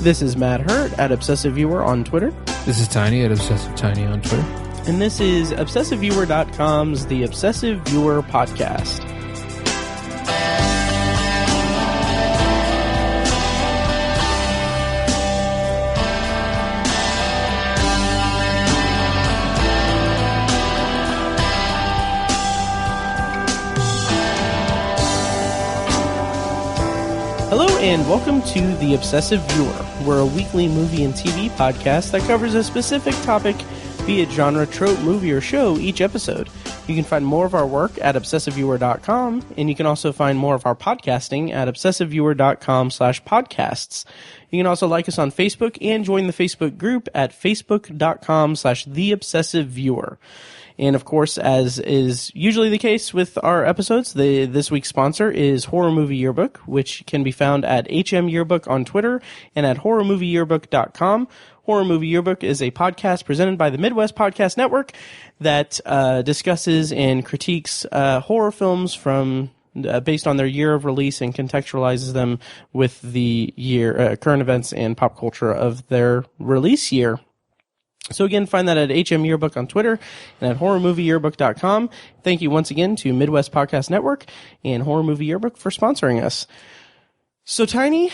This is Matt Hurt at Obsessive Viewer on Twitter. This is Tiny at Obsessive Tiny on Twitter. And this is ObsessiveViewer.com's The Obsessive Viewer Podcast. Hello and welcome to The Obsessive Viewer. We're a weekly movie and TV podcast that covers a specific topic, be it genre, trope, movie, or show, each episode. You can find more of our work at ObsessiveViewer.com, and you can also find more of our podcasting at ObsessiveViewer.com/podcasts. You can also like us on Facebook and join the Facebook group at Facebook.com/TheObsessiveViewer. And of course, as is usually the case with our episodes, this week's sponsor is Horror Movie Yearbook, which can be found at HM Yearbook on Twitter and at HorrorMovieYearbook.com. Horror Movie Yearbook is a podcast presented by the Midwest Podcast Network that discusses and critiques horror films from based on their year of release and contextualizes them with the year current events and pop culture of their release year. So again, find that at HM Yearbook on Twitter and at HorrorMovieYearbook.com. Thank you once again to Midwest Podcast Network and Horror Movie Yearbook for sponsoring us. So Tiny,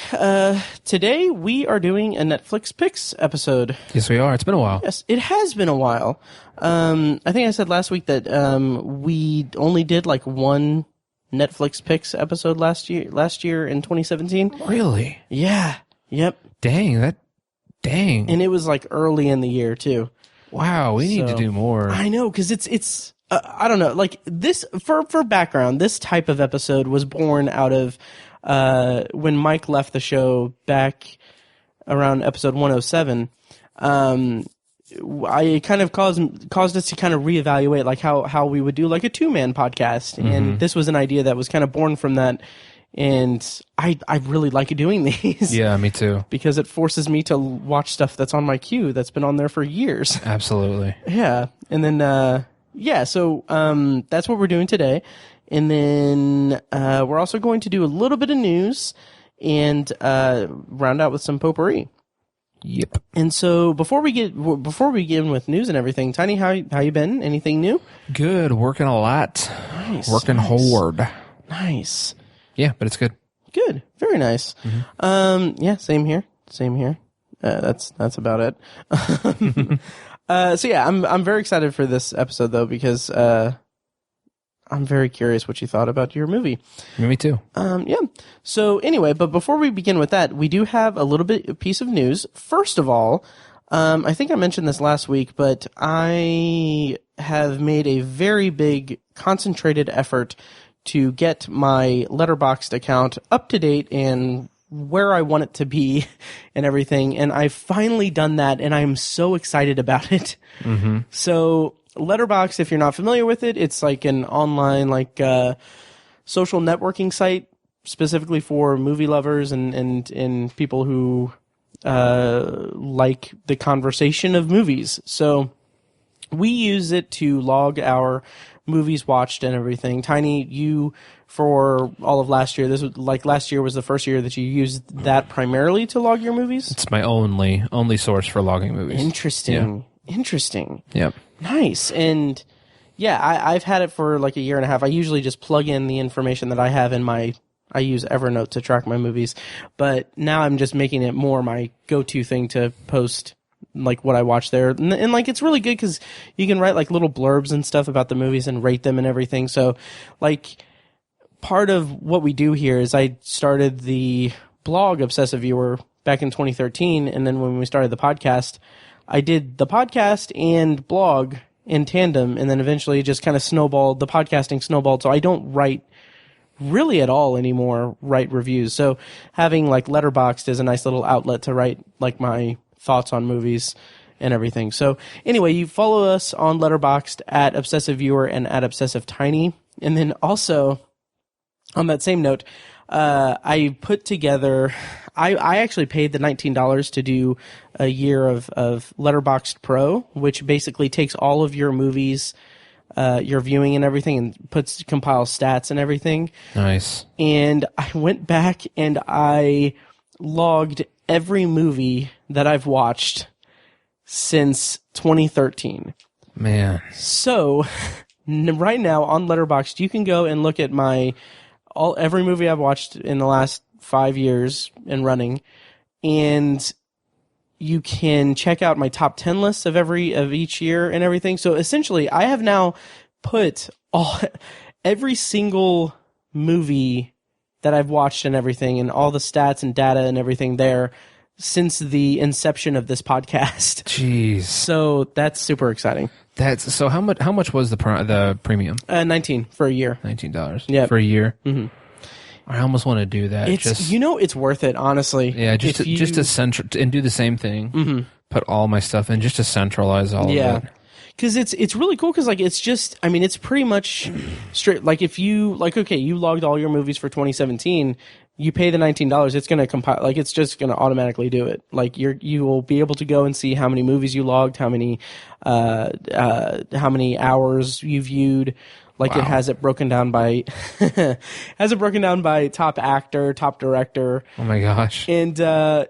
today we are doing a Netflix Picks episode. Yes, we are. It's been a while. Yes, it has been a while. I think I said last week that we only did like one Netflix Picks episode last year in 2017. Really? Yeah. Yep. Dang. And it was like early in the year too. Wow, we need to do more. I know, because it's I don't know, like this for background, this type of episode was born out of when Mike left the show back around episode 107. I kind of caused us to kind of reevaluate like how we would do like a two-man podcast, and this was an idea that was kind of born from that. And I really like doing these. Yeah, me too. Because it forces me to watch stuff that's on my queue that's been on there for years. Absolutely. Yeah. And then, so that's what we're doing today. And then we're also going to do a little bit of news and round out with some potpourri. Yep. And so before we begin with news and everything, Tiny, how you been? Anything new? Good. Working a lot. Nice. Working hard. Nice. Yeah, but it's good. Good. Very nice. Mm-hmm. Yeah, same here. That's about it. So yeah, I'm very excited for this episode though, because I'm very curious what you thought about your movie. Me too. Yeah. So anyway, but before we begin with that, we do have a piece of news. First of all, I think I mentioned this last week, but I have made a very big concentrated effort to get my Letterboxd account up to date and where I want it to be and everything. And I've finally done that, and I'm so excited about it. Mm-hmm. So Letterboxd, if you're not familiar with it, it's like an online social networking site specifically for movie lovers and people who like the conversation of movies. So we use it to log our movies watched and everything. Tiny, you, for all of last year, last year was the first year that you used that primarily to log your movies? It's my only source for logging movies. Interesting. Yeah. Interesting. Yep. Nice. And yeah, I've had it for like a year and a half. I usually just plug in the information that I have I use Evernote to track my movies, but now I'm just making it more my go-to thing to post like what I watch there. And like, it's really good because you can write like little blurbs and stuff about the movies and rate them and everything. So like part of what we do here is I started the blog Obsessive Viewer back in 2013. And then when we started the podcast, I did the podcast and blog in tandem. And then eventually it just kind of snowballed. The podcasting snowballed. So I don't write really at all anymore, write reviews. So having like Letterboxd is a nice little outlet to write like my thoughts on movies and everything. So anyway, you follow us on Letterboxd at Obsessive Viewer and at Obsessive Tiny. And then also on that same note, I put together, I actually paid the $19 to do a year of Letterboxd Pro, which basically takes all of your movies, your viewing and everything, and compiles stats and everything. Nice. And I went back and I logged every movie that I've watched since 2013. Man. So right now on Letterboxd, you can go and look at every movie I've watched in the last 5 years and running, and you can check out my top 10 lists of each year and everything. So essentially, I have now put every single movie that I've watched and everything, and all the stats and data and everything there since the inception of this podcast. Jeez. So that's super exciting. So how much was the premium? $19 for a year. $19. Yeah, for a year. Mm-hmm. I almost want to do that. It's worth it, honestly. Yeah, just to do the same thing. Mm-hmm. Put all my stuff in just to centralize all of it. Because it's really cool because it's just, I mean, it's pretty much straight. Like if you you logged all your movies for 2017, you pay the $19, it's going to compile, like it's just going to automatically do it. Like you will be able to go and see how many movies you logged, how many hours you viewed. Like It has it broken down by top actor, top director. Oh my gosh. And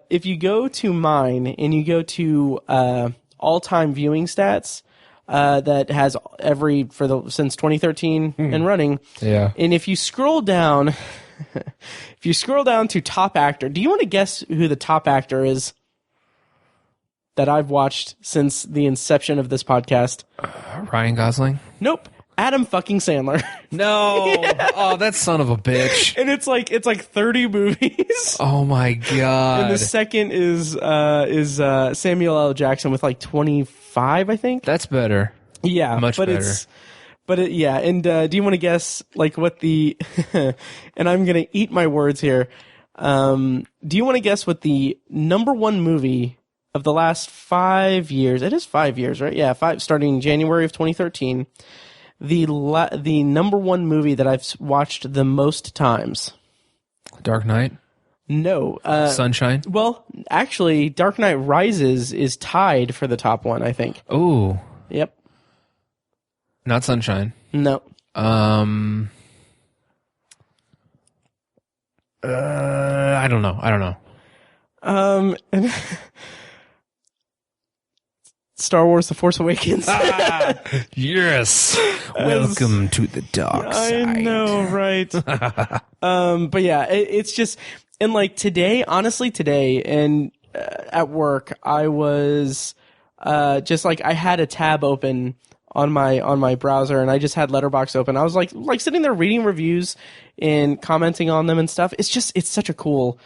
if you go to mine and you go to all-time viewing stats, that has since 2013 and running. Yeah. And if you scroll down to top actor, do you want to guess who the top actor is that I've watched since the inception of this podcast? Ryan Gosling? Nope. Adam fucking Sandler. No. Yeah. Oh, that son of a bitch. And it's like 30 movies. Oh my god. And the second is Samuel L. Jackson with like 25, I think. That's better. Yeah, much better. Yeah. And do you want to guess like what the? And I'm gonna eat my words here. Do you want to guess what the number one movie of the last 5 years? It is 5 years, right? Yeah, starting January of 2013. The number one movie that I've watched the most times. Dark Knight? No. Sunshine? Well, actually, Dark Knight Rises is tied for the top one, I think. Ooh. Yep. Not Sunshine. No. I don't know. Star Wars: The Force Awakens. Yes. Welcome to the dark side. I know, right? But yeah, it's just, and like today, and at work, I was just like, I had a tab open on my browser, and I just had Letterboxd open. I was like sitting there reading reviews and commenting on them and stuff. It's such a cool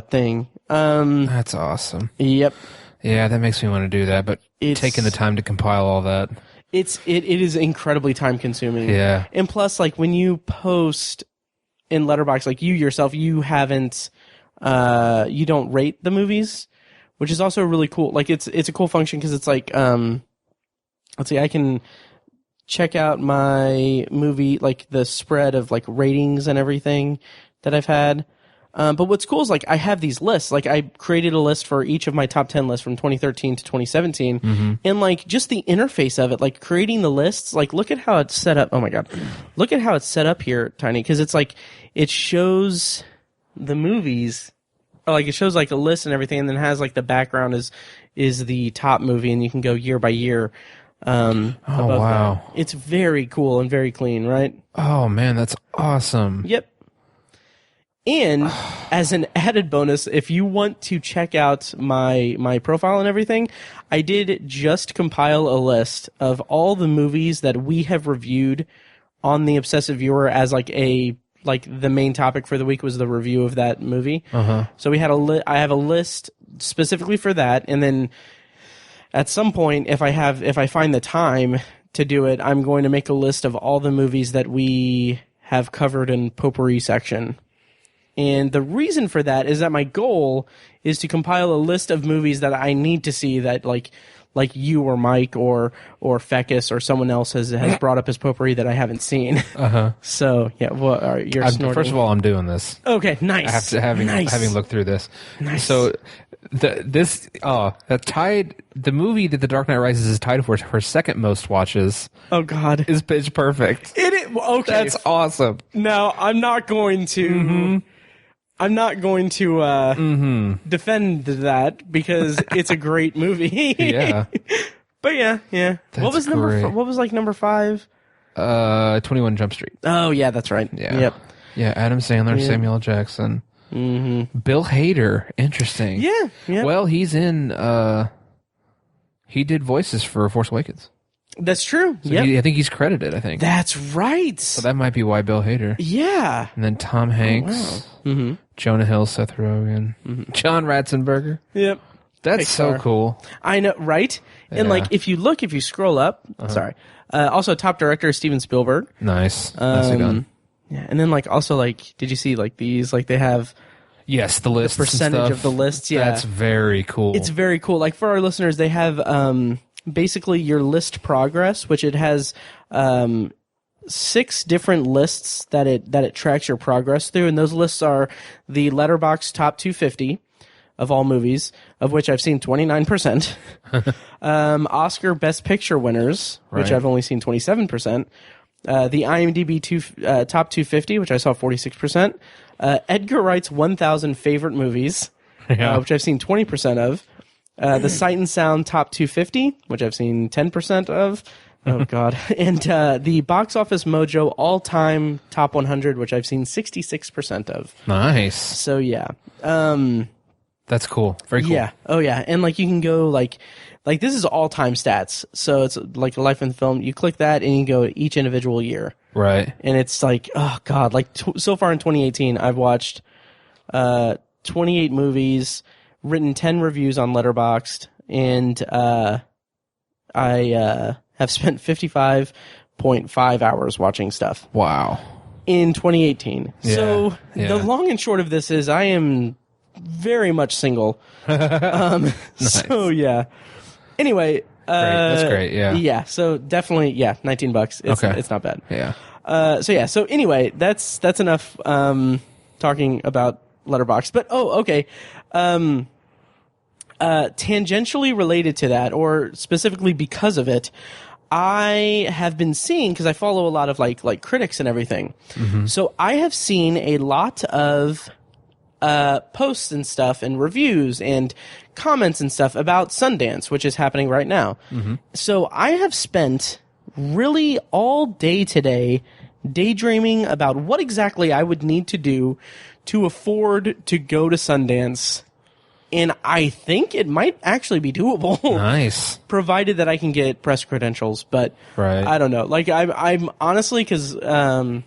thing. That's awesome. Yep. Yeah, that makes me want to do that, but taking the time to compile all that. It is incredibly time consuming. Yeah. And plus, like when you post in Letterboxd, like you yourself, you haven't you don't rate the movies, which is also really cool. Like it's a cool function because it's like let's see, I can check out my movie, like the spread of like ratings and everything that I've had. But what's cool is like I have these lists. Like I created a list for each of my top 10 lists from 2013 to 2017, and like just the interface of it, like creating the lists. Like look at how it's set up. Oh my god, look at how it's set up here, Tiny, because it's like it shows the movies, or like it shows like a list and everything, and then has like the background is the top movie, and you can go year by year. Oh wow, that. It's very cool and very clean, right? Oh man, that's awesome. Yep. And as an added bonus, if you want to check out my profile and everything, I did just compile a list of all the movies that we have reviewed on the Obsessive Viewer as like the main topic for the week was the review of that movie. So we had I have a list specifically for that, and then at some point, if I find the time to do it, I'm going to make a list of all the movies that we have covered in Potpourri section. And the reason for that is that my goal is to compile a list of movies that I need to see that like you or Mike or Fecus or someone else has brought up as potpourri that I haven't seen. So yeah, you're snorting. First of all, I'm doing this. Okay, nice. I have to having looked through this. Nice. So the movie that The Dark Knight Rises is tied for her second most watches. Oh God, is Pitch Perfect. Okay, that's awesome. Now I'm not going to. I'm not going to defend that because it's a great movie. Yeah. But yeah. What was number 5? 21 Jump Street. Oh yeah, that's right. Yeah. Yep. Yeah, Adam Sandler, Samuel L. Jackson. Mm-hmm. Bill Hader. Interesting. Yeah. Well, he's in, he did voices for Force Awakens. That's true. So I think he's credited, I think. That's right. So that might be why Bill Hader. Yeah. And then Tom Hanks, Jonah Hill, Seth Rogen, John Ratzenberger. Yep. That's so cool. I know, right? And like, if you scroll up, also top director is Steven Spielberg. Nice. Nicely done. Yeah, and then like also like, did you see like these? Like they have the list, percentage of the lists. Yeah, that's very cool. It's very cool. Like for our listeners, they have basically your list progress, which it has 6 different lists that it tracks your progress through, and those lists are the Letterboxd top 250 of all movies, of which I've seen 29%. Oscar Best Picture winners, which I've only seen 27%. The IMDb top 250, which I saw 46%. Edgar Wright's 1,000 favorite movies, which I've seen 20% of. The Sight and Sound top 250, which I've seen 10% of. Oh, God. And the Box Office Mojo all-time top 100, which I've seen 66% of. Nice. So, yeah. That's cool. Very cool. Yeah. Oh, yeah. And, like, you can go, like this is all-time stats. So it's like a life in film. You click that, and you go each individual year. Right. And it's like, oh, God. Like, so far in 2018, I've watched 28 movies, written 10 reviews on Letterboxd, and I have spent 55.5 hours watching stuff. Wow. In 2018. Yeah. So the long and short of this is I am very much single. Nice. So yeah. Anyway, great. That's great. Yeah. Yeah. So definitely, $19. It's not bad. Yeah. So anyway, that's enough talking about Letterboxd. But okay. Tangentially related to that, or specifically because of it, I have been seeing, because I follow a lot of like critics and everything. Mm-hmm. So I have seen a lot of posts and stuff and reviews and comments and stuff about Sundance, which is happening right now. Mm-hmm. So I have spent really all day today daydreaming about what exactly I would need to do to afford to go to Sundance. And I think it might actually be doable. Nice. Provided that I can get press credentials, but I don't know. Like I'm honestly, because I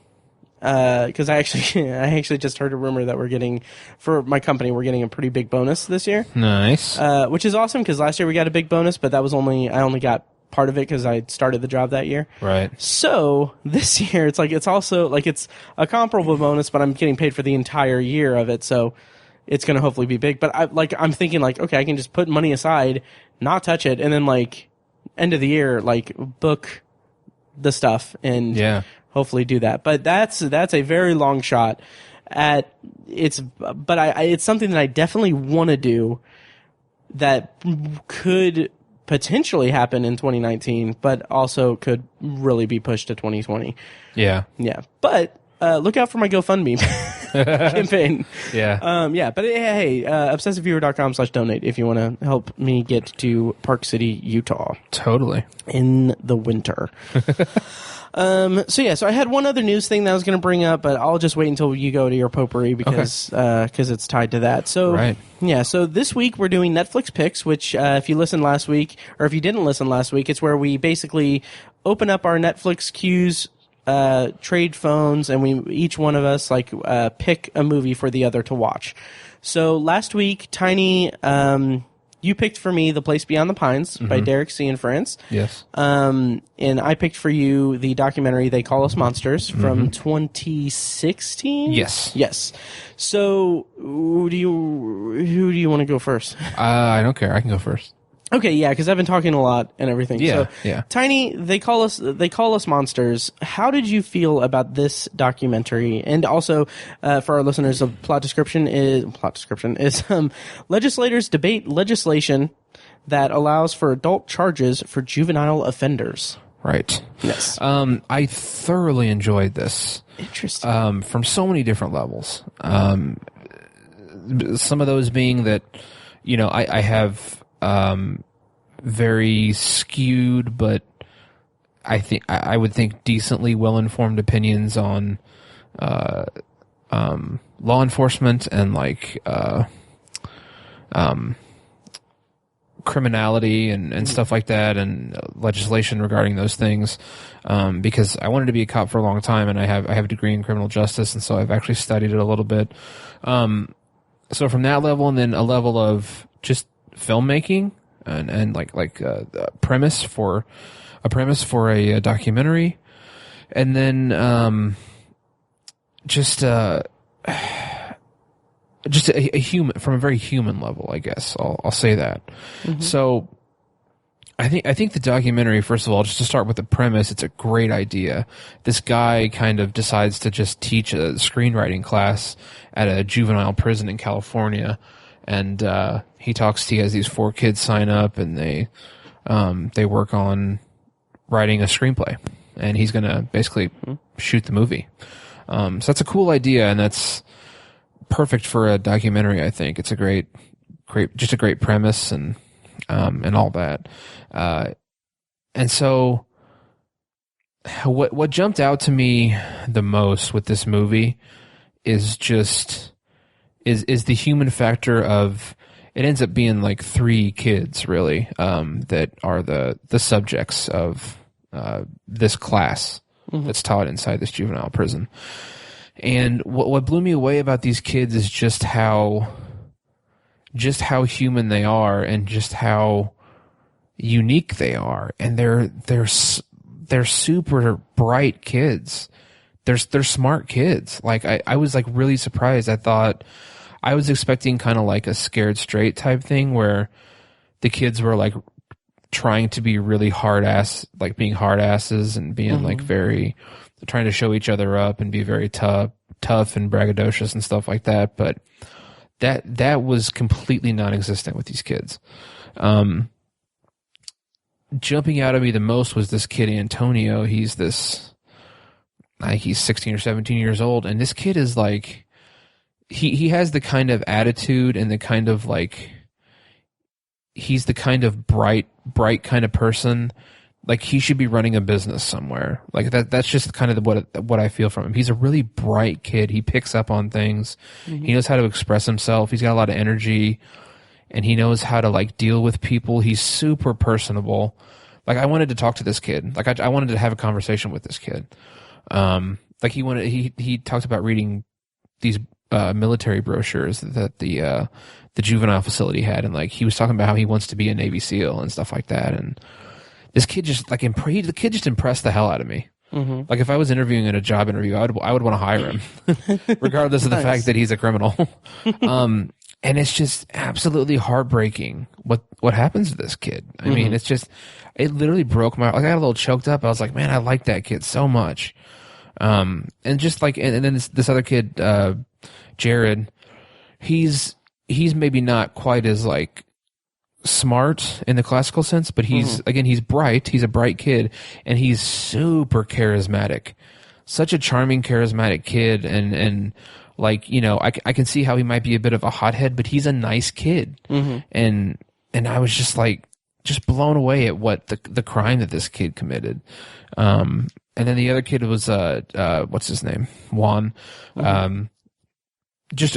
actually just heard a rumor that we're getting, for my company, we're getting a pretty big bonus this year. Nice. Which is awesome, because last year we got a big bonus, but that was I only got part of it because I started the job that year. Right. So this year it's also like it's a comparable bonus, but I'm getting paid for the entire year of it. So it's going to hopefully be big. But I'm thinking like, okay, I can just put money aside, not touch it, and then like end of the year, like book the stuff and hopefully do that. But that's a very long shot but it's something that I definitely want to do that could potentially happen in 2019, but also could really be pushed to 2020. Yeah. Yeah. But look out for my GoFundMe campaign. Yeah. But hey, obsessiveviewer.com/donate if you want to help me get to Park City, Utah. Totally. In the winter. So I had one other news thing that I was going to bring up, but I'll just wait until you go to your potpourri because it's tied to that. So so this week we're doing Netflix picks, which if you listened last week, or if you didn't listen last week, it's where we basically open up our Netflix queues, trade phones, and we each one of us pick a movie for the other to watch. So last week, Tiny, you picked for me The Place Beyond the Pines by Derek C. in France. Yes. And I picked for you the documentary They Call Us Monsters from 2016. Yes. Yes. So who do you want to go first? I don't care. I can go first. Okay, yeah, because I've been talking a lot and everything. Yeah, so, Tiny, They Call Us Monsters. How did you feel about this documentary? And also, for our listeners, the plot description is legislators debate legislation that allows for adult charges for juvenile offenders. Right. Yes. I thoroughly enjoyed this. Interesting. From so many different levels. some of those being that, you know, I have very skewed, but I would think decently well-informed opinions on law enforcement and like criminality and stuff like that, and legislation regarding those things, because I wanted to be a cop for a long time, and I have a degree in criminal justice, and so I've actually studied it a little bit. So from that level, and then a level of just filmmaking and like a premise for a documentary, and then just a human, from a very human level, I guess I'll say that. Mm-hmm. So I think the documentary, first of all, just to start with the premise, it's a great idea. This guy kind of decides to just teach a screenwriting class at a juvenile prison in California, and he has these 4 kids sign up, and they work on writing a screenplay, and he's gonna basically shoot the movie. So that's a cool idea, and that's perfect for a documentary. I think it's a great premise and all that. And so what jumped out to me the most with this movie is the human factor of, it ends up being like 3 kids really, that are the subjects of, this class that's taught inside this juvenile prison. And what blew me away about these kids is just how human they are, and just how unique they are. And they're super bright kids. They're smart kids. Like I was like really surprised. I was expecting kind of like a Scared Straight type thing, where the kids were like trying to be really like being hard asses and being like very, trying to show each other up and be very tough and braggadocious and stuff like that. But that was completely non-existent with these kids. Jumping out at me the most was this kid Antonio. He's 16 or 17 years old, and this kid is like, he has the kind of attitude and the kind of like, he's the kind of bright kind of person. Like he should be running a business somewhere. Like that's just kind of what I feel from him. He's a really bright kid. He picks up on things. Mm-hmm. He knows how to express himself. He's got a lot of energy, and he knows how to like deal with people. He's super personable. Like I wanted to talk to this kid. Like I wanted to have a conversation with this kid. Like he talked about reading these military brochures that the juvenile facility had, and like he was talking about how he wants to be a Navy SEAL and stuff like that. And this kid just like the kid just impressed the hell out of me. Mm-hmm. Like if I was interviewing in a job interview, I would want to hire him, regardless of the fact that he's a criminal. And it's just absolutely heartbreaking what happens to this kid. I mean, it literally broke my. Like I got a little choked up. I was like, man, I like that kid so much. And just like, and then this other kid, Jared, he's maybe not quite as like smart in the classical sense, but he's bright. He's a bright kid, and he's super charismatic. Such a charming, charismatic kid, and like, you know, I can see how he might be a bit of a hothead, but he's a nice kid. Mm-hmm. And I was just like, just blown away at what the crime that this kid committed. And then the other kid was what's his name? Juan. Mm-hmm. Just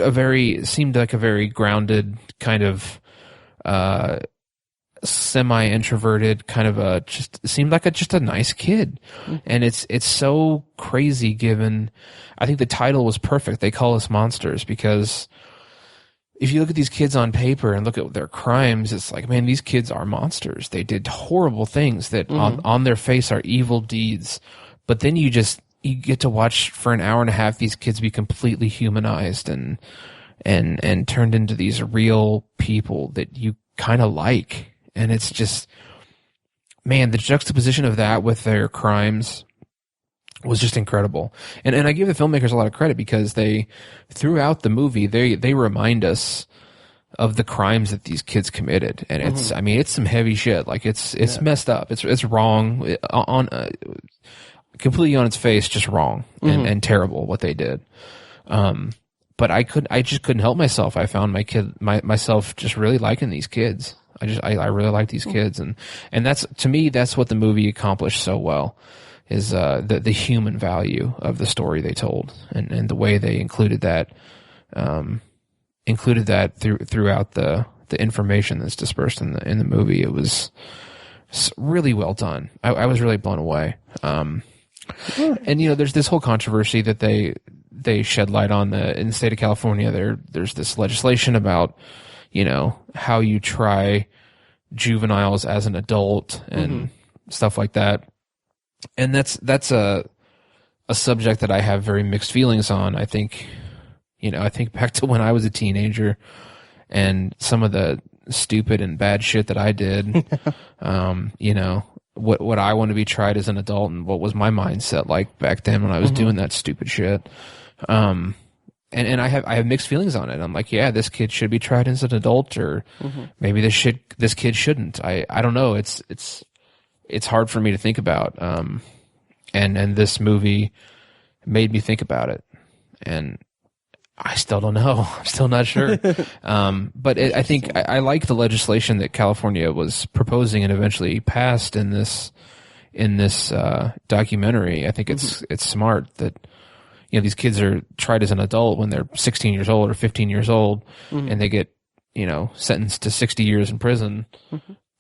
seemed like a very grounded kind of semi-introverted kind of just seemed like just a nice kid. Mm-hmm. And it's so crazy given, I think the title was perfect. They call us monsters, because if you look at these kids on paper and look at their crimes, it's like, man, these kids are monsters. They did horrible things that on their face are evil deeds. But then you get to watch for an hour and a half these kids be completely humanized and turned into these real people that you kind of like. And it's just, man, the juxtaposition of that with their crimes was just incredible. And I give the filmmakers a lot of credit, because throughout the movie, they remind us of the crimes that these kids committed. And it's, I mean, it's some heavy shit. Like it's messed up. It's wrong completely on its face, just wrong and terrible what they did. but I just couldn't help myself. I found myself just really liking these kids. I really like these kids, and that's, to me, that's what the movie accomplished so well, is the human value of the story they told, and the way they included that throughout the information that's dispersed in the movie. It was really well done. I was really blown away. And there's this whole controversy that they shed light on in the state of California. There's this legislation about, how you try juveniles as an adult and stuff like that. And that's a subject that I have very mixed feelings on. I think back to when I was a teenager and some of the stupid and bad shit that I did. What I want to be tried as an adult, and what was my mindset like back then when I was doing that stupid shit. And I have mixed feelings on it. I'm like, yeah, this kid should be tried as an adult, or maybe this kid shouldn't. I don't know. It's hard for me to think about. And this movie made me think about it, and I still don't know. I'm still not sure. But I think I like the legislation that California was proposing and eventually passed in this documentary. I think it's smart that, these kids are tried as an adult when they're 16 years old or 15 years old, and they get, sentenced to 60 years in prison.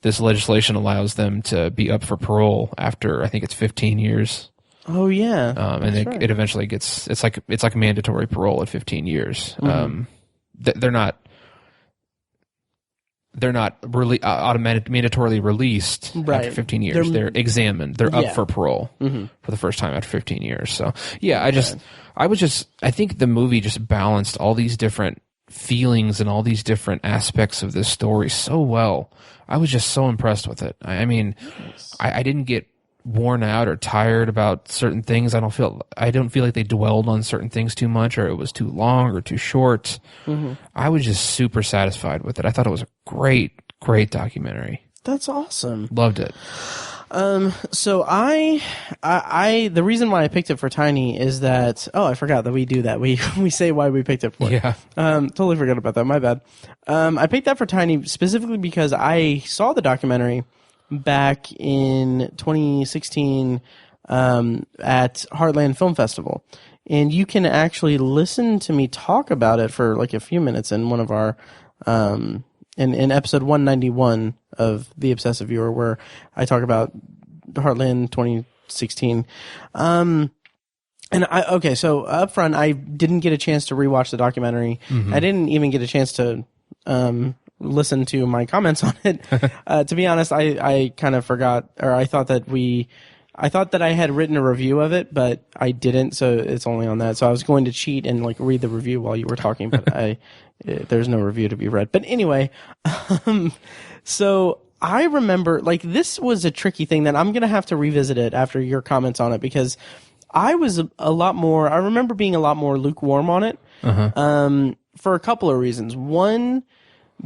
This legislation allows them to be up for parole after, I think it's 15 years. Oh yeah. And it eventually gets, it's like mandatory parole at 15 years. They're not mandatorily released after 15 years. They're examined. They're up for parole for the first time after 15 years. So yeah, I think the movie just balanced all these different feelings and all these different aspects of this story so well. I was just so impressed with it. I mean, I didn't get worn out or tired about certain things. I don't feel like they dwelled on certain things too much, or it was too long or too short. I was just super satisfied with it. I thought it was a great documentary. That's awesome. Loved it. So I the reason why I picked it for Tiny is that, I forgot that we do that. We say why we picked it for. Yeah. Totally forgot about that. My bad. I picked that for Tiny specifically because I saw the documentary back in 2016 at Heartland Film Festival, and you can actually listen to me talk about it for like a few minutes in one of our in episode 191 of The Obsessive Viewer, where I talk about Heartland 2016. So up front, I didn't get a chance to rewatch the documentary. I didn't even get a chance to listen to my comments on it. To be honest, I kind of forgot, or I thought that I had written a review of it, but I didn't, so it's only on that. So I was going to cheat and like read the review while you were talking, but there's no review to be read. But anyway, so I remember, like, this was a tricky thing that I'm going to have to revisit it after your comments on it, because I remember being a lot more lukewarm on it, for a couple of reasons. One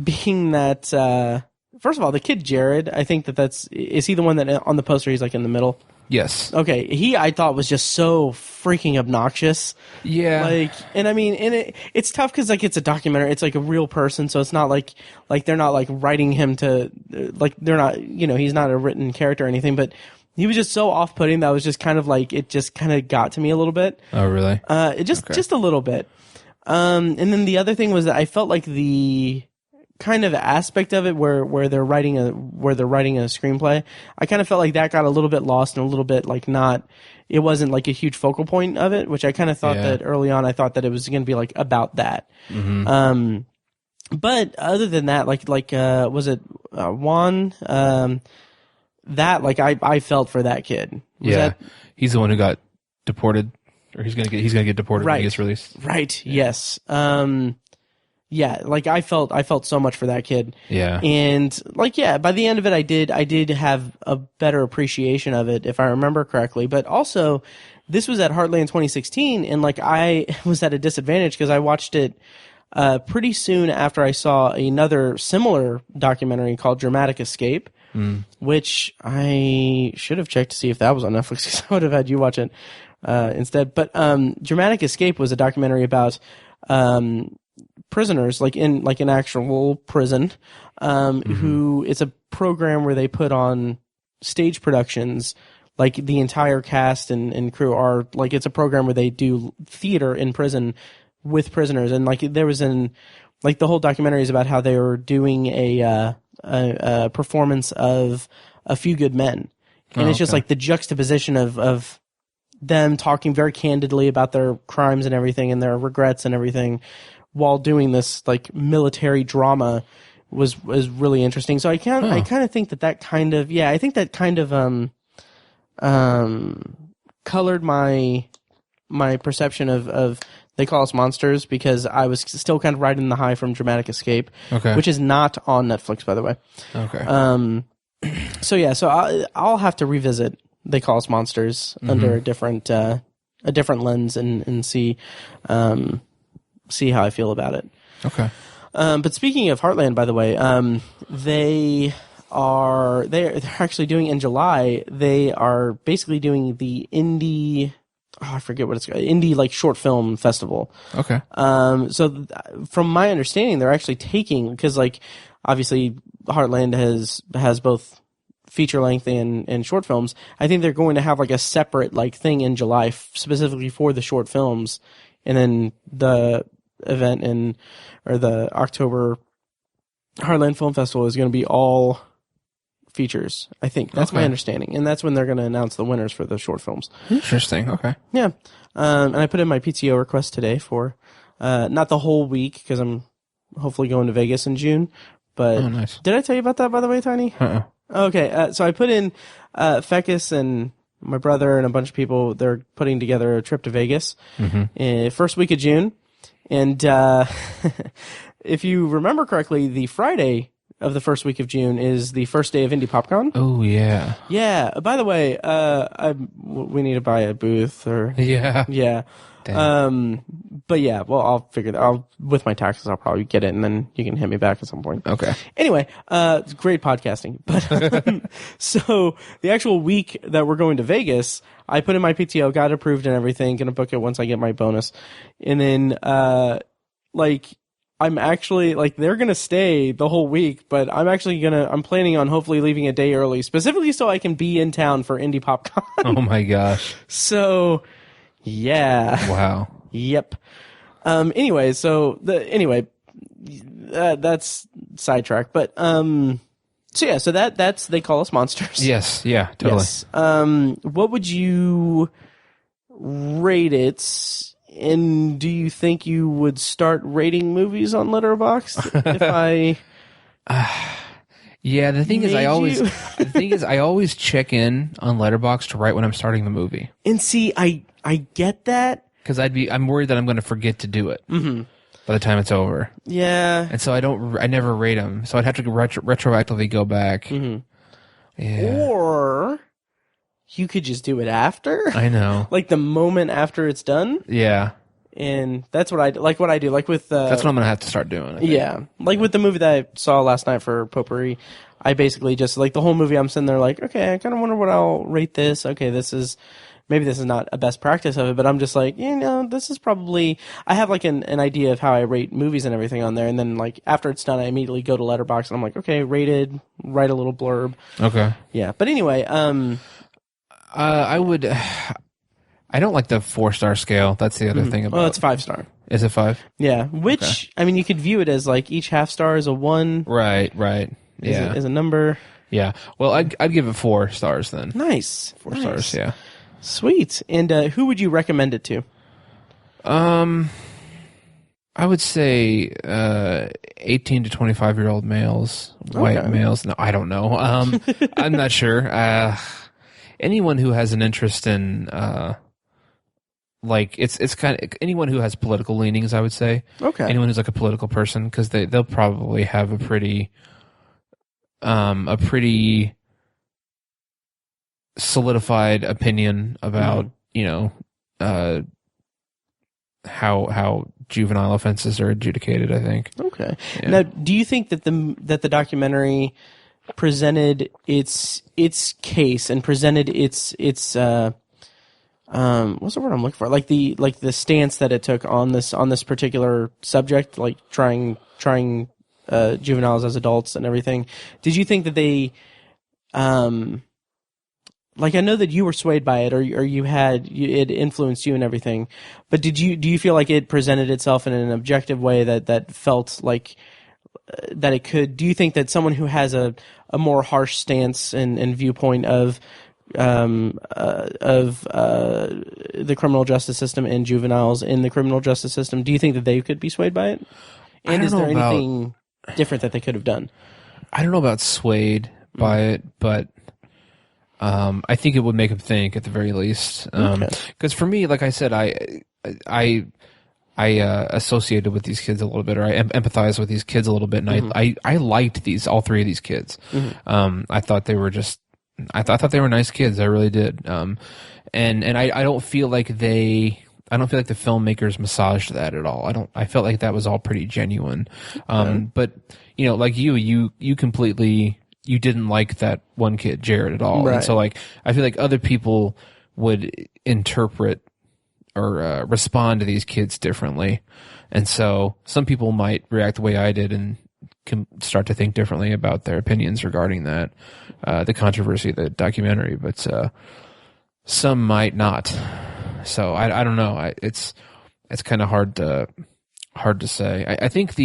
being that, first of all, the kid Jared, I think is he the one that on the poster he's like in the middle? Yes. Okay. I thought was just so freaking obnoxious. Yeah. It's tough because like it's a documentary. It's like a real person, so it's not like they're not like writing him to, like they're not, he's not a written character or anything. But he was just so off-putting that was just kind of like, it just kind of got to me a little bit. Oh, really? Just a little bit. And then the other thing was that I felt like the kind of aspect of it where they're writing a screenplay, I kind of felt like that got a little bit lost and a little bit like it wasn't like a huge focal point of it, which I kind of thought that early on, I thought that it was going to be like about that. But other than that, was it Juan? That like I felt for that kid. He's the one who got deported, or he's gonna get deported when he gets released. Right. Yeah. Yes. Like I felt so much for that kid. Yeah. And by the end of it, I did have a better appreciation of it, if I remember correctly. But also, this was at Heartland 2016, and like I was at a disadvantage because I watched it pretty soon after I saw another similar documentary called Dramatic Escape, which I should have checked to see if that was on Netflix, because I would have had you watch it instead. But Dramatic Escape was a documentary about prisoners, like in an actual prison, who it's a program where they put on stage productions. Like the entire cast and crew are like, it's a program where they do theater in prison with prisoners, and like there was like the whole documentary is about how they were doing a performance of A Few Good Men, and it's just like the juxtaposition of them talking very candidly about their crimes and everything and their regrets and everything while doing this like military drama was really interesting. So I kind of think that kind of, I think that kind of colored my perception of They Call Us Monsters, because I was still kind of riding the high from Dramatic Escape, which is not on Netflix, by the way. So I'll have to revisit They Call Us Monsters under a different lens and see how I feel about it. But speaking of Heartland, by the way, they're actually doing in July. They are basically doing the indie. I forget what it's called. Indie like short film festival. So from my understanding, they're actually taking, because like obviously Heartland has both feature length and short films. I think they're going to have like a separate like thing in July specifically for the short films, and then the event or the October Heartland Film Festival is going to be all features. I think that's my understanding, and that's when they're going to announce the winners for the short films. Interesting. Yeah. And I put in my PTO request today for not the whole week, because I'm hopefully going to Vegas in June. But nice. Did I tell you about that, by the way, Tiny? Okay. So I put in Fecus and my brother and a bunch of people. They're putting together a trip to Vegas first week of June. And if you remember correctly, the Friday of the first week of June is the first day of Indie PopCon. Oh, yeah. Yeah. By the way, we need to buy a booth or... Yeah. Yeah. But yeah, well, I'll figure that. With my taxes, I'll probably get it, and then you can hit me back at some point. Okay. Anyway, it's great podcasting. But so the actual week that we're going to Vegas, I put in my PTO, got it approved and everything. Gonna book it once I get my bonus, and then I'm actually like, they're gonna stay the whole week, but I'm planning on hopefully leaving a day early, specifically so I can be in town for Indie PopCon. Oh my gosh. So. Yeah. Wow. Yep. Anyway, that's sidetrack. But so that's They Call Us Monsters. Yes. Yeah. Totally. Yes. What would you rate it? And do you think you would start rating movies on Letterboxd if I? Yeah. The thing is, I always check in on Letterboxd right when I'm starting the movie. And see, I get that. Because I'm worried that I'm going to forget to do it by the time it's over. Yeah. And so I never rate them. So I'd have to retroactively go back. Yeah. Or you could just do it after. I know. Like the moment after it's done. Yeah. And that's what I do. Like with that's what I'm going to have to start doing. Yeah. Like with the movie that I saw last night for Potpourri, I basically just, like, the whole movie I'm sitting there like, okay, I kind of wonder what I'll rate this. Okay, maybe this is not a best practice of it, but I'm just like, this is probably, I have like an idea of how I rate movies and everything on there. And then like after it's done, I immediately go to Letterboxd and I'm like, okay, rated, write a little blurb. Okay. Yeah. But anyway, I don't like the 4-star scale. That's the other thing about it. Well, it's 5-star. Is it 5? Yeah. Which, okay. I mean, you could view it as like each half star is a 1. Right. Yeah. Is a number. Yeah. Well, I'd give it 4 stars then. Nice. 4 stars, yeah. Sweet. And who would you recommend it to? I would say 18 to 25-year-old males, white males. No, I don't know. I'm not sure. Anyone who has an interest in it's kind of anyone who has political leanings, I would say. Okay. Anyone who's like a political person, because they'll probably have a pretty solidified opinion about how juvenile offenses are adjudicated, I think. Okay. Yeah. Now, do you think that the documentary presented its case and presented its what's the word I'm looking for? Like the stance that it took on this particular subject, like trying juveniles as adults and everything. Did you think that they, like, I know that you were swayed by it, or it influenced you and everything, but do you feel like it presented itself in an objective way that felt like that it could? Do you think that someone who has a more harsh stance and viewpoint of the criminal justice system and juveniles in the criminal justice system, do you think that they could be swayed by it? And is there anything different that they could have done? I don't know about swayed by it, but I think it would make them think at the very least. Because for me, like I said, I associated with these kids a little bit, or I empathized with these kids a little bit, and I liked all three of these kids. I thought they were I thought they were nice kids. I really did. And I don't feel like the filmmakers massaged that at all. I felt like that was all pretty genuine. But like you completely, you didn't like that one kid, Jared, at all. Right. And so like, I feel like other people would interpret or respond to these kids differently. And so some people might react the way I did and can start to think differently about their opinions regarding that, the controversy of the documentary, but some might not. So I don't know. It's kind of hard to say. I think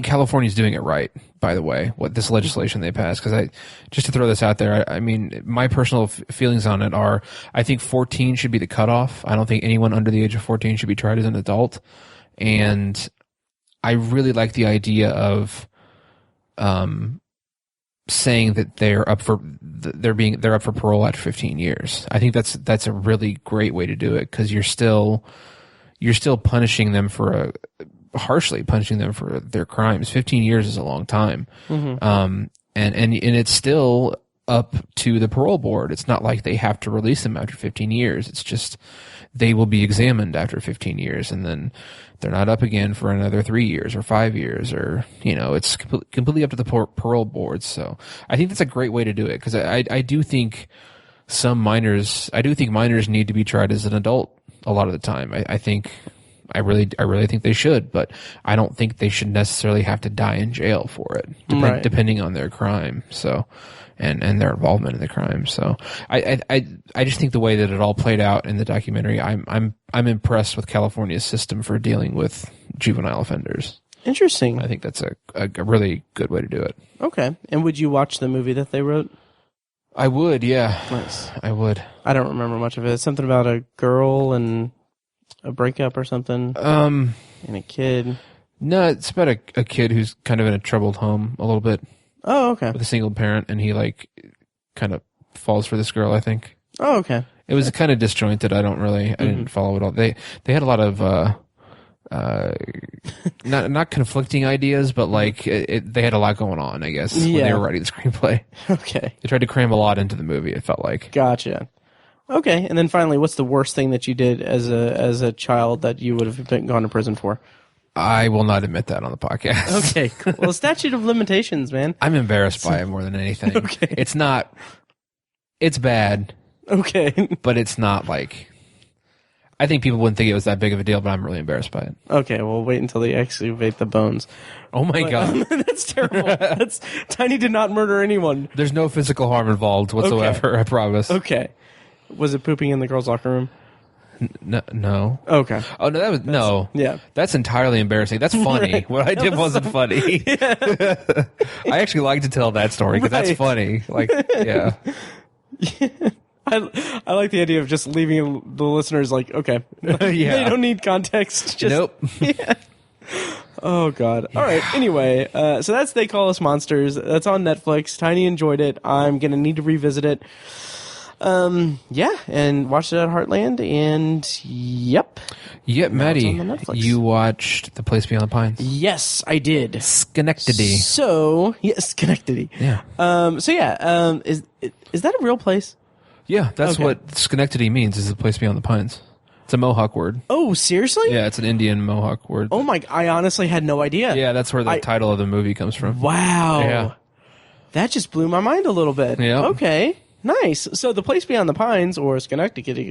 California's doing it right, by the way, what this legislation they passed, because just to throw this out there, I mean, my personal feelings on it are, I think 14 should be the cutoff. I don't think anyone under the age of 14 should be tried as an adult. And I really like the idea of, saying that they're up for parole after 15 years. I think that's a really great way to do it, because you're still punishing them harshly punishing them for their crimes. 15 years is a long time. And it's still up to the parole board. It's not like they have to release them after 15 years. It's just they will be examined after 15 years, and then they're not up again for another 3 years or 5 years, or, it's completely up to the parole board. So I think that's a great way to do it, because I do think minors need to be tried as an adult a lot of the time. I really think they should, but I don't think they should necessarily have to die in jail for it, depending on their crime. So, and their involvement in the crime. So I just think the way that it all played out in the documentary, I'm impressed with California's system for dealing with juvenile offenders. Interesting. I think that's a really good way to do it. Okay. And would you watch the movie that they wrote? I would, yeah. Nice. I would. I don't remember much of it. It's something about a girl and a breakup or something. And a kid. No, it's about a kid who's kind of in a troubled home a little bit. Oh, okay. With a single parent, and he kind of falls for this girl, I think. Oh, okay. It was kind of disjointed. I didn't follow it all. They had a lot of not conflicting ideas, but they had a lot going on, I guess, when they were writing the screenplay. Okay. They tried to cram a lot into the movie, it felt like. Gotcha. Okay, and then finally, what's the worst thing that you did as a child that you would have gone to prison for? I will not admit that on the podcast. Okay, cool. Well, statute of limitations, man. I'm embarrassed by it more than anything. Okay. It's bad. Okay. But it's not I think people wouldn't think it was that big of a deal, but I'm really embarrassed by it. Okay, well, wait until they excavate the bones. Oh my God. That's terrible. Tiny did not murder anyone. There's no physical harm involved whatsoever, okay. I promise. Okay. Was it pooping in the girls' locker room? No. Okay. Oh, no, no. Yeah. That's entirely embarrassing. That's funny. Right. What I did wasn't funny. Yeah. I actually like to tell that story because that's funny. Yeah. I like the idea of just leaving the listeners okay. Yeah. They don't need context. Nope. Yeah. Oh, God. All right. Anyway, so that's They Call Us Monsters. That's on Netflix. Tiny enjoyed it. I'm going to need to revisit it. Yeah, and watched it at Heartland, and yep. Yep, Maddie, you watched The Place Beyond the Pines? Yes, I did. Schenectady. So, yes, Schenectady. Yeah. Is that a real place? Yeah, that's what Schenectady means, is The Place Beyond the Pines. It's a Mohawk word. Oh, seriously? Yeah, it's an Indian Mohawk word. Oh my, I honestly had no idea. Yeah, that's where the title of the movie comes from. Wow. Yeah. That just blew my mind a little bit. Yeah. Okay. Nice. So The Place Beyond the Pines, or Schenectady,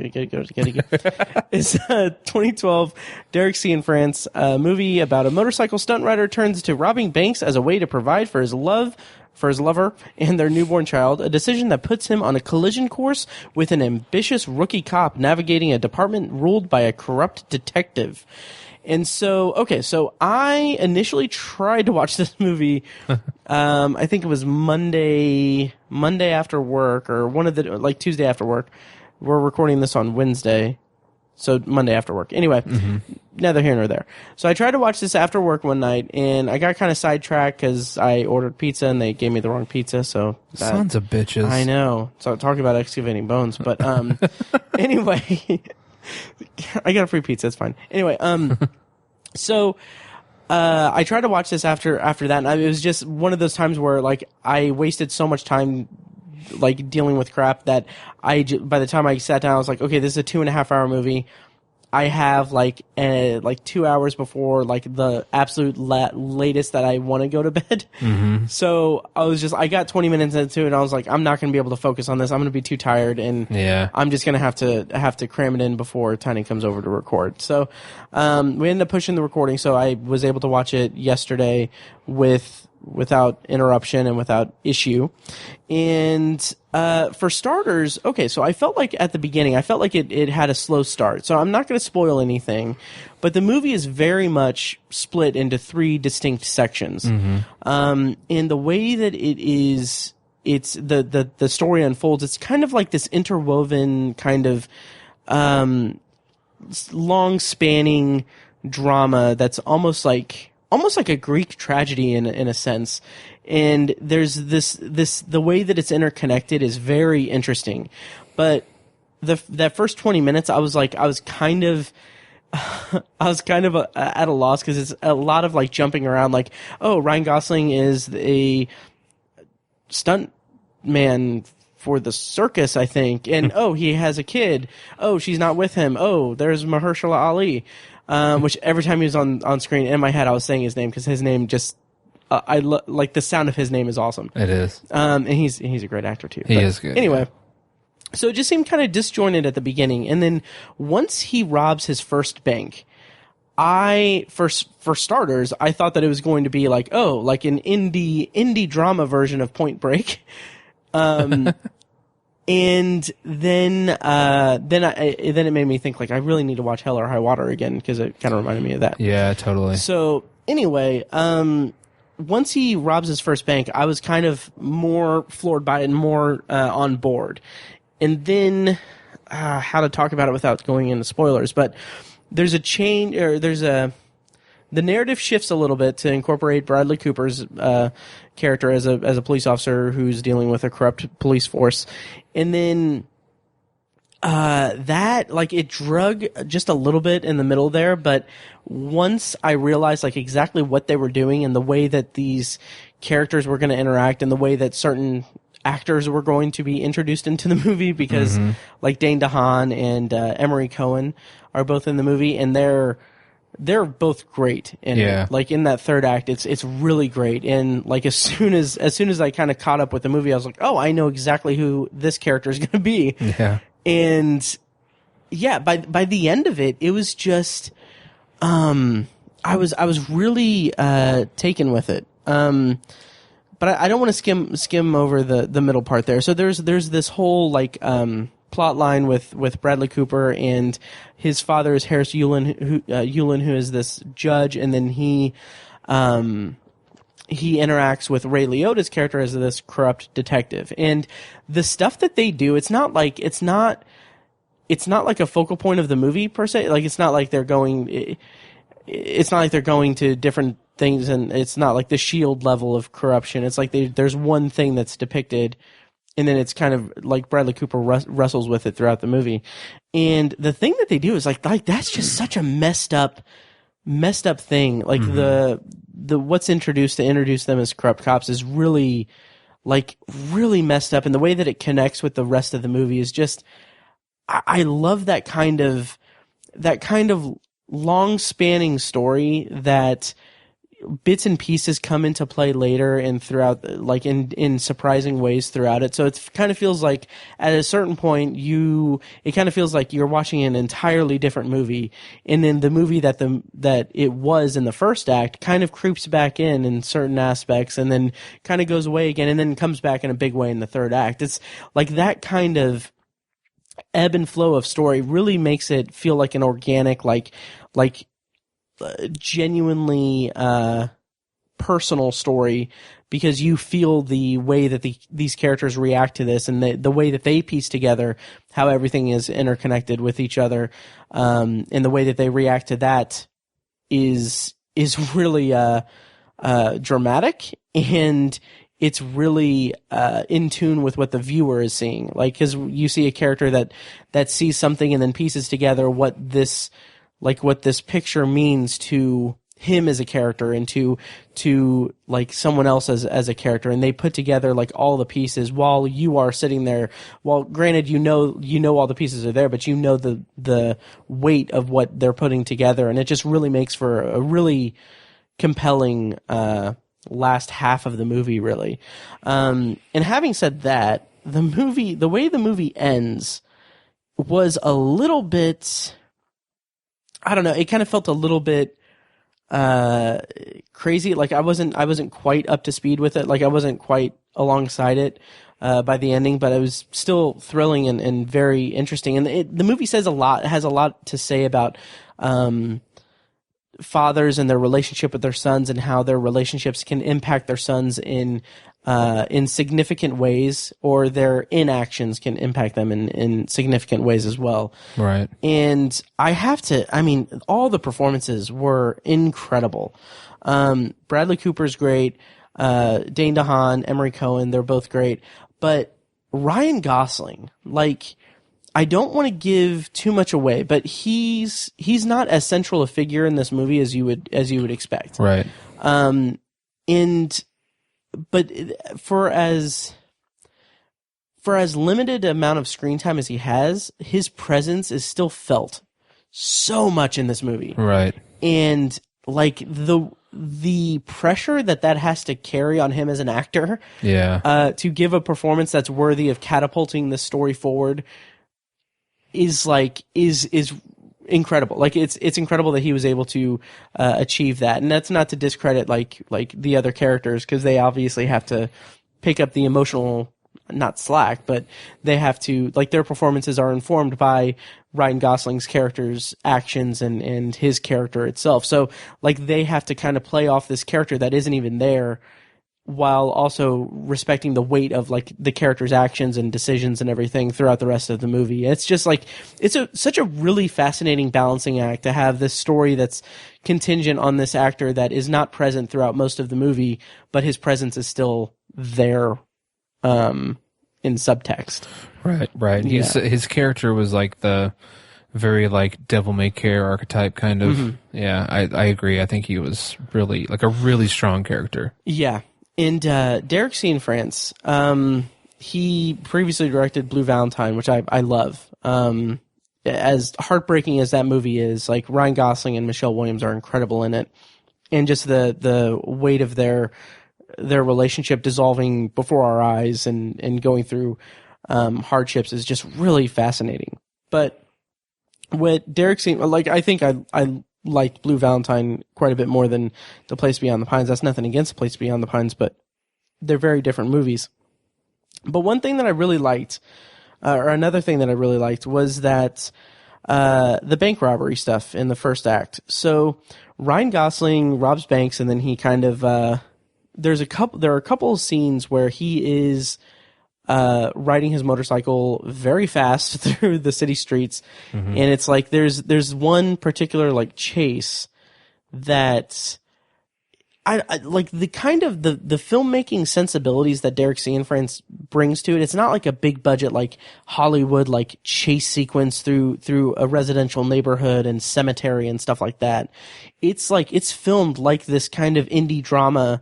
is a 2012 Derek C. in France movie about a motorcycle stunt rider turns to robbing banks as a way to provide for his lover and their newborn child, a decision that puts him on a collision course with an ambitious rookie cop navigating a department ruled by a corrupt detective. And so I initially tried to watch this movie. I think it was Monday after work, or Tuesday after work. We're recording this on Wednesday, so Monday after work. Anyway, neither here nor there. So I tried to watch this after work one night, and I got kind of sidetracked because I ordered pizza and they gave me the wrong pizza. So sons of bitches. I know. So talking about excavating bones, but anyway. I got a free pizza. It's fine. Anyway, so I tried to watch this after that, and it was just one of those times where like I wasted so much time like dealing with crap that by the time I sat down, I was like, okay, this is a 2.5 hour movie. I have like 2 hours before like the absolute latest that I want to go to bed. Mm-hmm. So I got 20 minutes into it and I was like, I'm not going to be able to focus on this. I'm going to be too tired, and I'm just going to have to cram it in before Tiny comes over to record. So we ended up pushing the recording, so I was able to watch it yesterday without interruption and without issue. And for starters, okay, so I felt like at the beginning, it had a slow start. So I'm not going to spoil anything, but the movie is very much split into 3 distinct sections. Mm-hmm. And the way that it's the story unfolds, it's kind of like this interwoven kind of long spanning drama that's almost like a Greek tragedy in a sense. And there's the way that it's interconnected is very interesting. But that first 20 minutes, I was kind of at a loss, because it's a lot of like jumping around, like, oh, Ryan Gosling is a stunt man for the circus, I think. And oh, he has a kid. Oh, she's not with him. Oh, there's Mahershala Ali. Which every time he was on screen in my head, I was saying his name because his name just, like the sound of his name is awesome. It is. And he's a great actor too. He is good. Anyway, so it just seemed kind of disjointed at the beginning. And then once he robs his first bank, for starters, I thought that it was going to be like, oh, like an indie drama version of Point Break. And then it made me think, like, I really need to watch Hell or High Water again, because it kind of reminded me of that. Yeah, totally. So anyway, once he robs his first bank, I was kind of more floored by it and more on board. And then how to talk about it without going into spoilers, but there's a change, or the narrative shifts a little bit to incorporate Bradley Cooper's character as a police officer who's dealing with a corrupt police force. And then that, like, it drug just a little bit in the middle there, but once I realized like exactly what they were doing and the way that these characters were going to interact and the way that certain actors were going to be introduced into the movie, because like Dane DeHaan and Emery Cohen are both in the movie, and they're both great. And like in that third act, it's really great. And like as soon as I kind of caught up with the movie, I was like, oh, I know exactly who this character is going to be. Yeah. And yeah, by the end of it, it was just, I was really taken with it. But I don't want to skim over the middle part there. So there's this whole like plot line with Bradley Cooper, and his father is Harris Yulin, who is this judge, and then he interacts with Ray Liotta's character as this corrupt detective. And the stuff that they do, it's not like a focal point of the movie per se. Like it's not like they're going to different things, and it's not like the Shield level of corruption. It's like there's one thing that's depicted, and then it's kind of like Bradley Cooper wrestles with it throughout the movie. And the thing that they do is like that's just such a messed up thing. Like the what's introduced to introduce them as corrupt cops is really messed up, and the way that it connects with the rest of the movie is just, I love that kind of long spanning story that bits and pieces come into play later and throughout, like in surprising ways throughout it. So it kind of feels like at a certain point it kind of feels like you're watching an entirely different movie, and then the movie that it was in the first act kind of creeps back in certain aspects, and then kind of goes away again, and then comes back in a big way in the third act. It's like that kind of ebb and flow of story really makes it feel like an organic, like genuinely personal story, because you feel the way that these characters react to this, and the way that they piece together how everything is interconnected with each other, and the way that they react to that is really dramatic, and it's really in tune with what the viewer is seeing. Like, because you see a character that sees something and then pieces together what this picture means to him as a character, and to like someone else as a character, and they put together like all the pieces while you are sitting there. Well, granted, you know all the pieces are there, but you know the weight of what they're putting together, and it just really makes for a really compelling last half of the movie, really. And having said that, the way the movie ends was a little bit, I don't know, it kind of felt a little bit crazy. Like I wasn't quite up to speed with it. Like I wasn't quite alongside it by the ending, but it was still thrilling and very interesting. And the movie has a lot to say about fathers and their relationship with their sons, and how their relationships can impact their sons in significant ways, or their inactions can impact them in significant ways as well. Right. And I mean, all the performances were incredible. Bradley Cooper's great. Dane DeHaan, Emery Cohen, they're both great. But Ryan Gosling, like, I don't want to give too much away, but he's not as central a figure in this movie as you would expect. Right. But for as limited amount of screen time as he has, his presence is still felt so much in this movie. Right. And like the pressure that has to carry on him as an actor, to give a performance that's worthy of catapulting the story forward is incredible. Like it's incredible that he was able to achieve that, and that's not to discredit like the other characters, because they obviously have to pick up the emotional, not slack, but they have to, like, their performances are informed by Ryan Gosling's character's actions and his character itself. So like they have to kind of play off this character that isn't even there, while also respecting the weight of like the character's actions and decisions and everything throughout the rest of the movie. It's just like, it's such a really fascinating balancing act to have this story that's contingent on this actor that is not present throughout most of the movie, but his presence is still there, in subtext. Right. Yeah. His character was like the very like devil may care archetype kind of. Mm-hmm. Yeah, I agree. I think he was really like a really strong character. Yeah. And Derek Cianfrance, he previously directed Blue Valentine, which I love. As heartbreaking as that movie is, like Ryan Gosling and Michelle Williams are incredible in it, and just the weight of their relationship dissolving before our eyes and going through hardships is just really fascinating. But what Derek Cianfrance, like, I think I liked Blue Valentine quite a bit more than The Place Beyond the Pines. That's nothing against The Place Beyond the Pines, but they're very different movies. But one thing that I really liked, or another thing that I really liked, was that the bank robbery stuff in the first act. So Ryan Gosling robs banks, and then he kind of there are a couple of scenes where he is riding his motorcycle very fast through the city streets. Mm-hmm. And it's like there's one particular like chase that I like, the kind of the filmmaking sensibilities that Derek Cianfrance brings to it. It's not like a big budget like Hollywood like chase sequence through a residential neighborhood and cemetery and stuff like that. It's like it's filmed like this kind of indie drama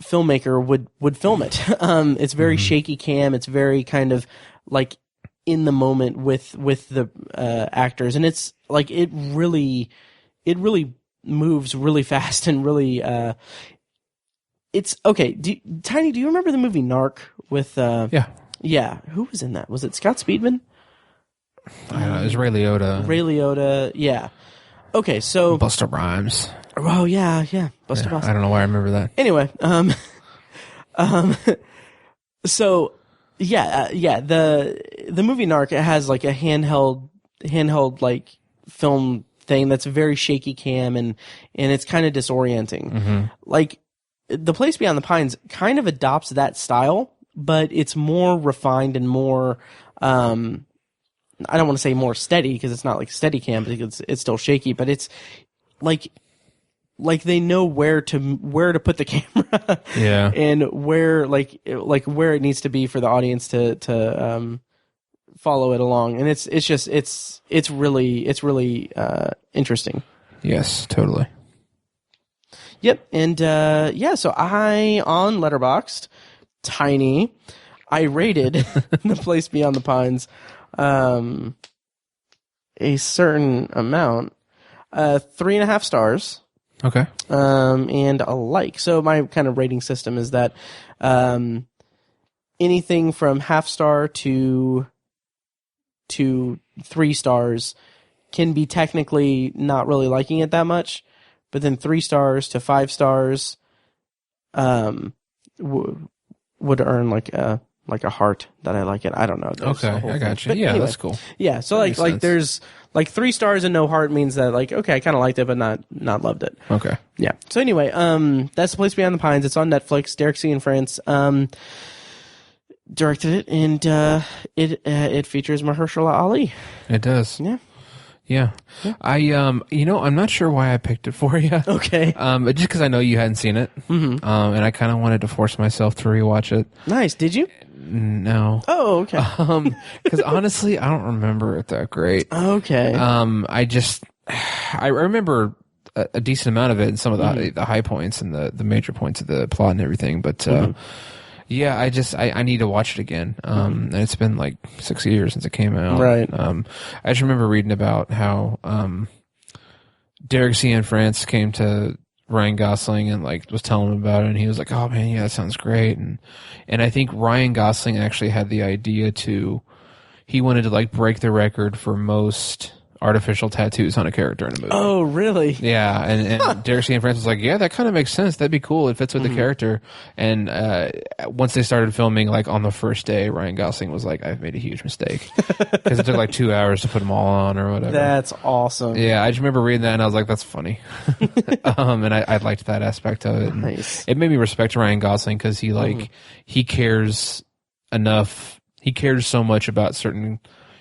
filmmaker would film it. It's very shaky cam. It's very kind of like in the moment with the actors, and it's like it really moves really fast and really. It's okay. Tiny, do you remember the movie Narc with? Yeah. Who was in that? Was it Scott Speedman? I don't know. It was Ray Liotta. Ray Liotta. Yeah. Okay, so Busta Rhymes. Oh yeah, Busta Rhymes. I don't know why I remember that. Anyway, so the movie Narc, it has like a handheld like film thing that's very shaky cam and it's kind of disorienting. Mm-hmm. Like The Place Beyond the Pines kind of adopts that style, but it's more refined and more I don't want to say more steady because it's not like steady cam because it's still shaky, but it's like they know where to put the camera, yeah, and where like where it needs to be for the audience to follow it along, and it's really interesting. Yes, totally. Yep, and so I on Letterboxd, Tiny, I rated The Place Beyond the Pines a certain amount, 3.5 stars. Okay. And a like. So my kind of rating system is that anything from half star to 3 stars can be technically not really liking it that much, but then 3 stars to 5 stars would earn like a heart that I like it. I don't know. Okay, I got you. But yeah, anyway, that's cool. Yeah, so like there's like 3 stars and no heart means that like okay, I kind of liked it but not loved it. Okay. Yeah. So anyway, that's The Place Beyond the Pines. It's on Netflix. Derek C. and France directed it, and it features Mahershala Ali. It does. Yeah. Yeah. I'm not sure why I picked it for you. Okay. Just because I know you hadn't seen it. Mm-hmm. And I kind of wanted to force myself to rewatch it. Nice. Did you? No. Oh, okay. Because honestly, I don't remember it that great. Okay. I remember a decent amount of it and some of the high points and the major points of the plot and everything, but yeah, I need to watch it again. And it's been like 6 years since it came out. Right. I just remember reading about how Derek C. and France came to Ryan Gosling and like was telling him about it, and he was like, "Oh man, yeah, that sounds great." And I think Ryan Gosling actually had the idea he wanted to like break the record for most artificial tattoos on a character in a movie. Oh, really? Yeah, and Derek C. and France was like, yeah, that kind of makes sense. That'd be cool. It fits with the character. And once they started filming, like on the first day, Ryan Gosling was like, I've made a huge mistake. Because it took like 2 hours to put them all on or whatever. That's awesome. Yeah, I just remember reading that and I was like, that's funny. And I liked that aspect of it. Nice. It made me respect Ryan Gosling because he cares enough. He cares so much about certain...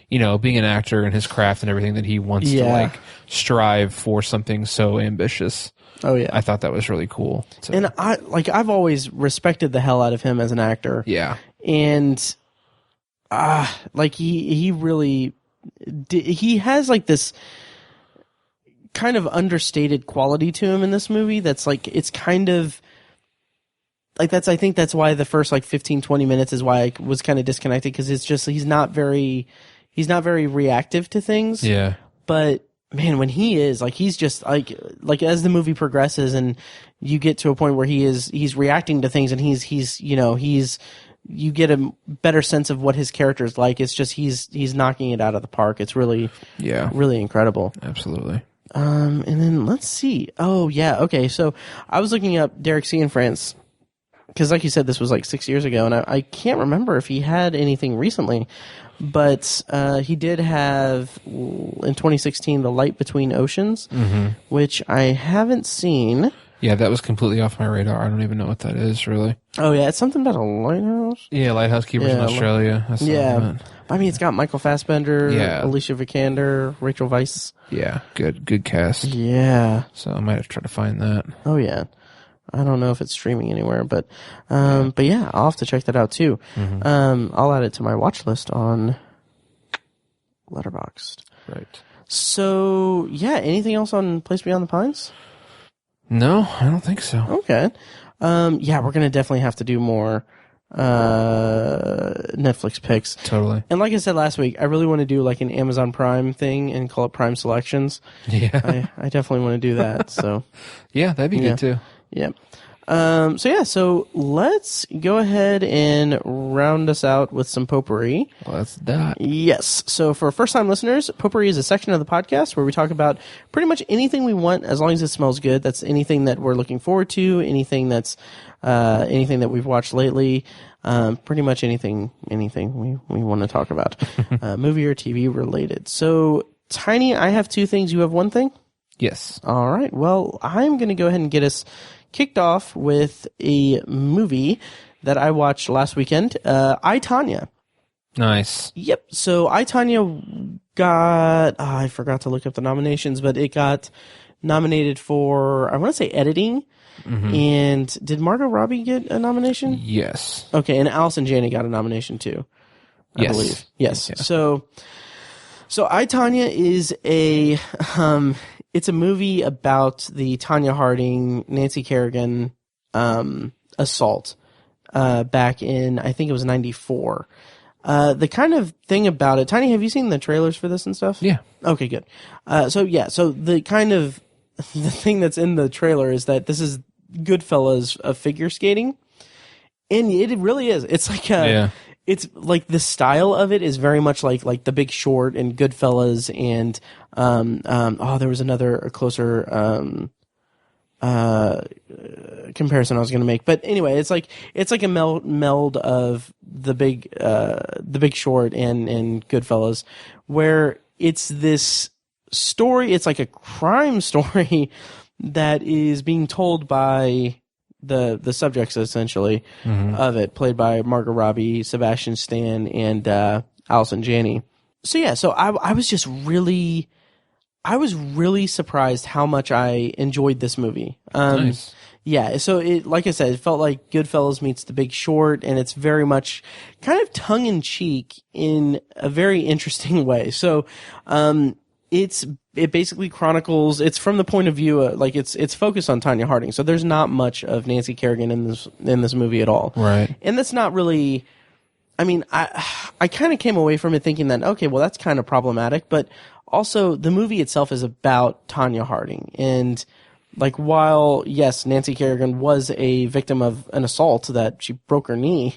being an actor and his craft and everything that he wants to like strive for something so ambitious. Oh yeah. I thought that was really cool. So. And I've always respected the hell out of him as an actor. Yeah. And he really he has like this kind of understated quality to him in this movie that's like it's kind of like I think that's why the first like 15-20 minutes is why I was kind of disconnected because it's just he's not very reactive to things. Yeah. But man, when he is like, he's just like as the movie progresses and you get to a point where he's reacting to things and you get a better sense of what his character is like. It's just, he's knocking it out of the park. It's really, really incredible. Absolutely. And then let's see. Oh yeah. Okay. So I was looking up Derek C. and France because like you said, this was like 6 years ago and I can't remember if he had anything recently. But he did have, in 2016, The Light Between Oceans, which I haven't seen. Yeah, that was completely off my radar. I don't even know what that is, really. Oh, yeah, it's something about a lighthouse? Yeah, lighthouse keepers in Australia. I saw that. I mean, it's got Michael Fassbender, Yeah. Alicia Vikander, Rachel Weisz. Yeah, good cast. Yeah. So I might have to try to find that. Oh, yeah. I don't know if it's streaming anywhere, but yeah, I'll have to check that out too. I'll add it to my watch list on Letterboxd. Right. So yeah, anything else on Place Beyond the Pines? No, I don't think so. Okay. Yeah, we're gonna definitely have to do more Netflix picks. Totally. And like I said last week, I really want to do like an Amazon Prime thing and call it Prime Selections. Yeah. I definitely want to do that. So Yeah, that'd be good too. yeah. So let's go ahead and round us out with some potpourri. Let's do it. Yes. So for first-time listeners, potpourri is a section of the podcast where we talk about pretty much anything we want as long as it smells good. That's anything that we're looking forward to, anything that we've watched lately, pretty much anything we want to talk about, movie or TV related. So, Tiny, I have two things. You have one thing? Yes. All right. Well, I'm going to go ahead and get us kicked off with a movie that I watched last weekend, I, Tonya. Nice. Yep. So I, Tonya got, I forgot to look up the nominations, but it got nominated for, I want to say editing. Mm-hmm. And did Margot Robbie get a nomination? Yes. Okay. And Allison Janney got a nomination too, I believe. Yes. Yeah. So I, Tonya is it's a movie about the Tonya Harding, Nancy Kerrigan, assault, back in, I think it was 94. The kind of thing about it, Tiny, have you seen the trailers for this and stuff? Yeah. Okay, good. So the kind of, the thing that's in the trailer is that this is Goodfellas of figure skating. And it really is. It's like it's like the style of it is very much like The Big Short and Goodfellas and there was a closer comparison I was going to make, but anyway, it's like a meld of The Big Short and Goodfellas, where it's this story. It's like a crime story that is being told by the subjects essentially of it, played by Margot Robbie, Sebastian Stan, and Allison Janney. So I was really surprised how much I enjoyed this movie. Nice. Yeah, so it, like I said, it felt like Goodfellas meets The Big Short, and it's very much kind of tongue in cheek in a very interesting way. So, it basically chronicles, it's from the point of view, it's focused on Tonya Harding. So there's not much of Nancy Kerrigan in this movie at all. Right. And that's not really, I mean, I kind of came away from it thinking that, okay, well, that's kind of problematic, but also the movie itself is about Tonya Harding. And like, while, yes, Nancy Kerrigan was a victim of an assault that she broke her knee,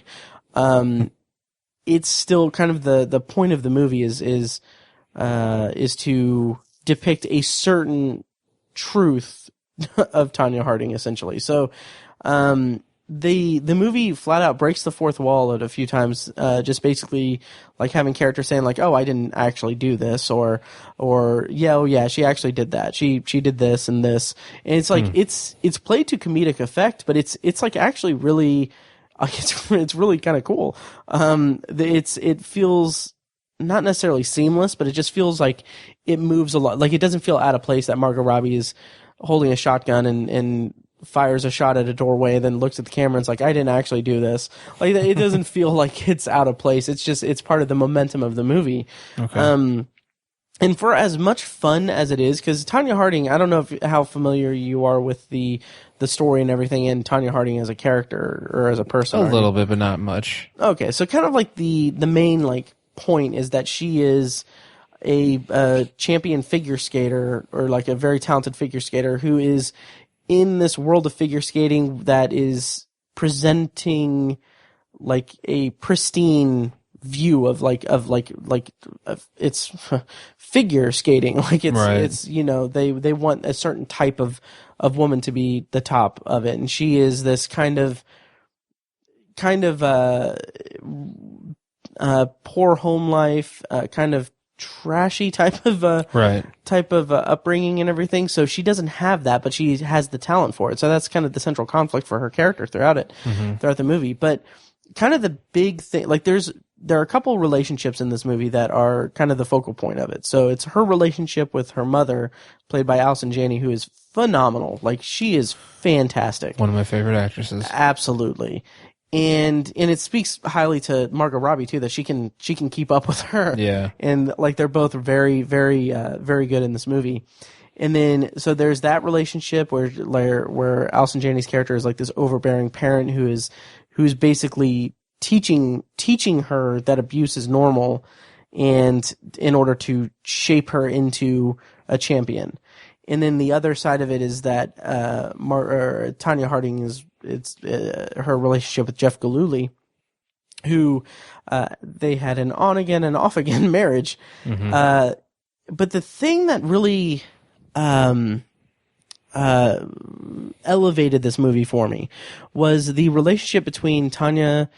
it's still kind of the point of the movie is to depict a certain truth of Tonya Harding, essentially. So, the movie flat out breaks the fourth wall at a few times, just basically like having characters saying like, "Oh, I didn't actually do this," or "Yeah, oh yeah, she actually did that. She did this and this." And it's like it's played to comedic effect, but it's like actually really, it's really kind of cool. It feels not necessarily seamless, but it just feels like it moves a lot. Like, it doesn't feel out of place that Margot Robbie is holding a shotgun and fires a shot at a doorway, then looks at the camera and is like, I didn't actually do this. Like, it doesn't feel like it's out of place. It's just, it's part of the momentum of the movie. Okay. And for as much fun as it is, because Tonya Harding, I don't know how familiar you are with the story and everything, and Tonya Harding as a character or as a person. A little bit, but not much. Okay, so kind of like the main like point is that she is a champion figure skater, or like a very talented figure skater who is in this world of figure skating that is presenting like a pristine view of it's figure skating. Like, it's you know, they want a certain type of woman to be the top of it, and she is this kind of poor home life, kind of trashy type of upbringing and everything. So she doesn't have that, but she has the talent for it. So that's kind of the central conflict for her character throughout the movie. But kind of the big thing, like there are a couple relationships in this movie that are kind of the focal point of it. So it's her relationship with her mother, played by Allison Janney, who is phenomenal. Like, she is fantastic. One of my favorite actresses. Absolutely. And it speaks highly to Margot Robbie too, that she can keep up with her. Yeah. And like, they're both very, very, very good in this movie. And then, so there's that relationship where Allison Janney's character is like this overbearing parent who's basically teaching her that abuse is normal, and in order to shape her into a champion. And then the other side of it is that Tonya Harding it's her relationship with Jeff Gillooly, who they had an on again and off again marriage. Mm-hmm. But the thing that really elevated this movie for me was the relationship between Tonya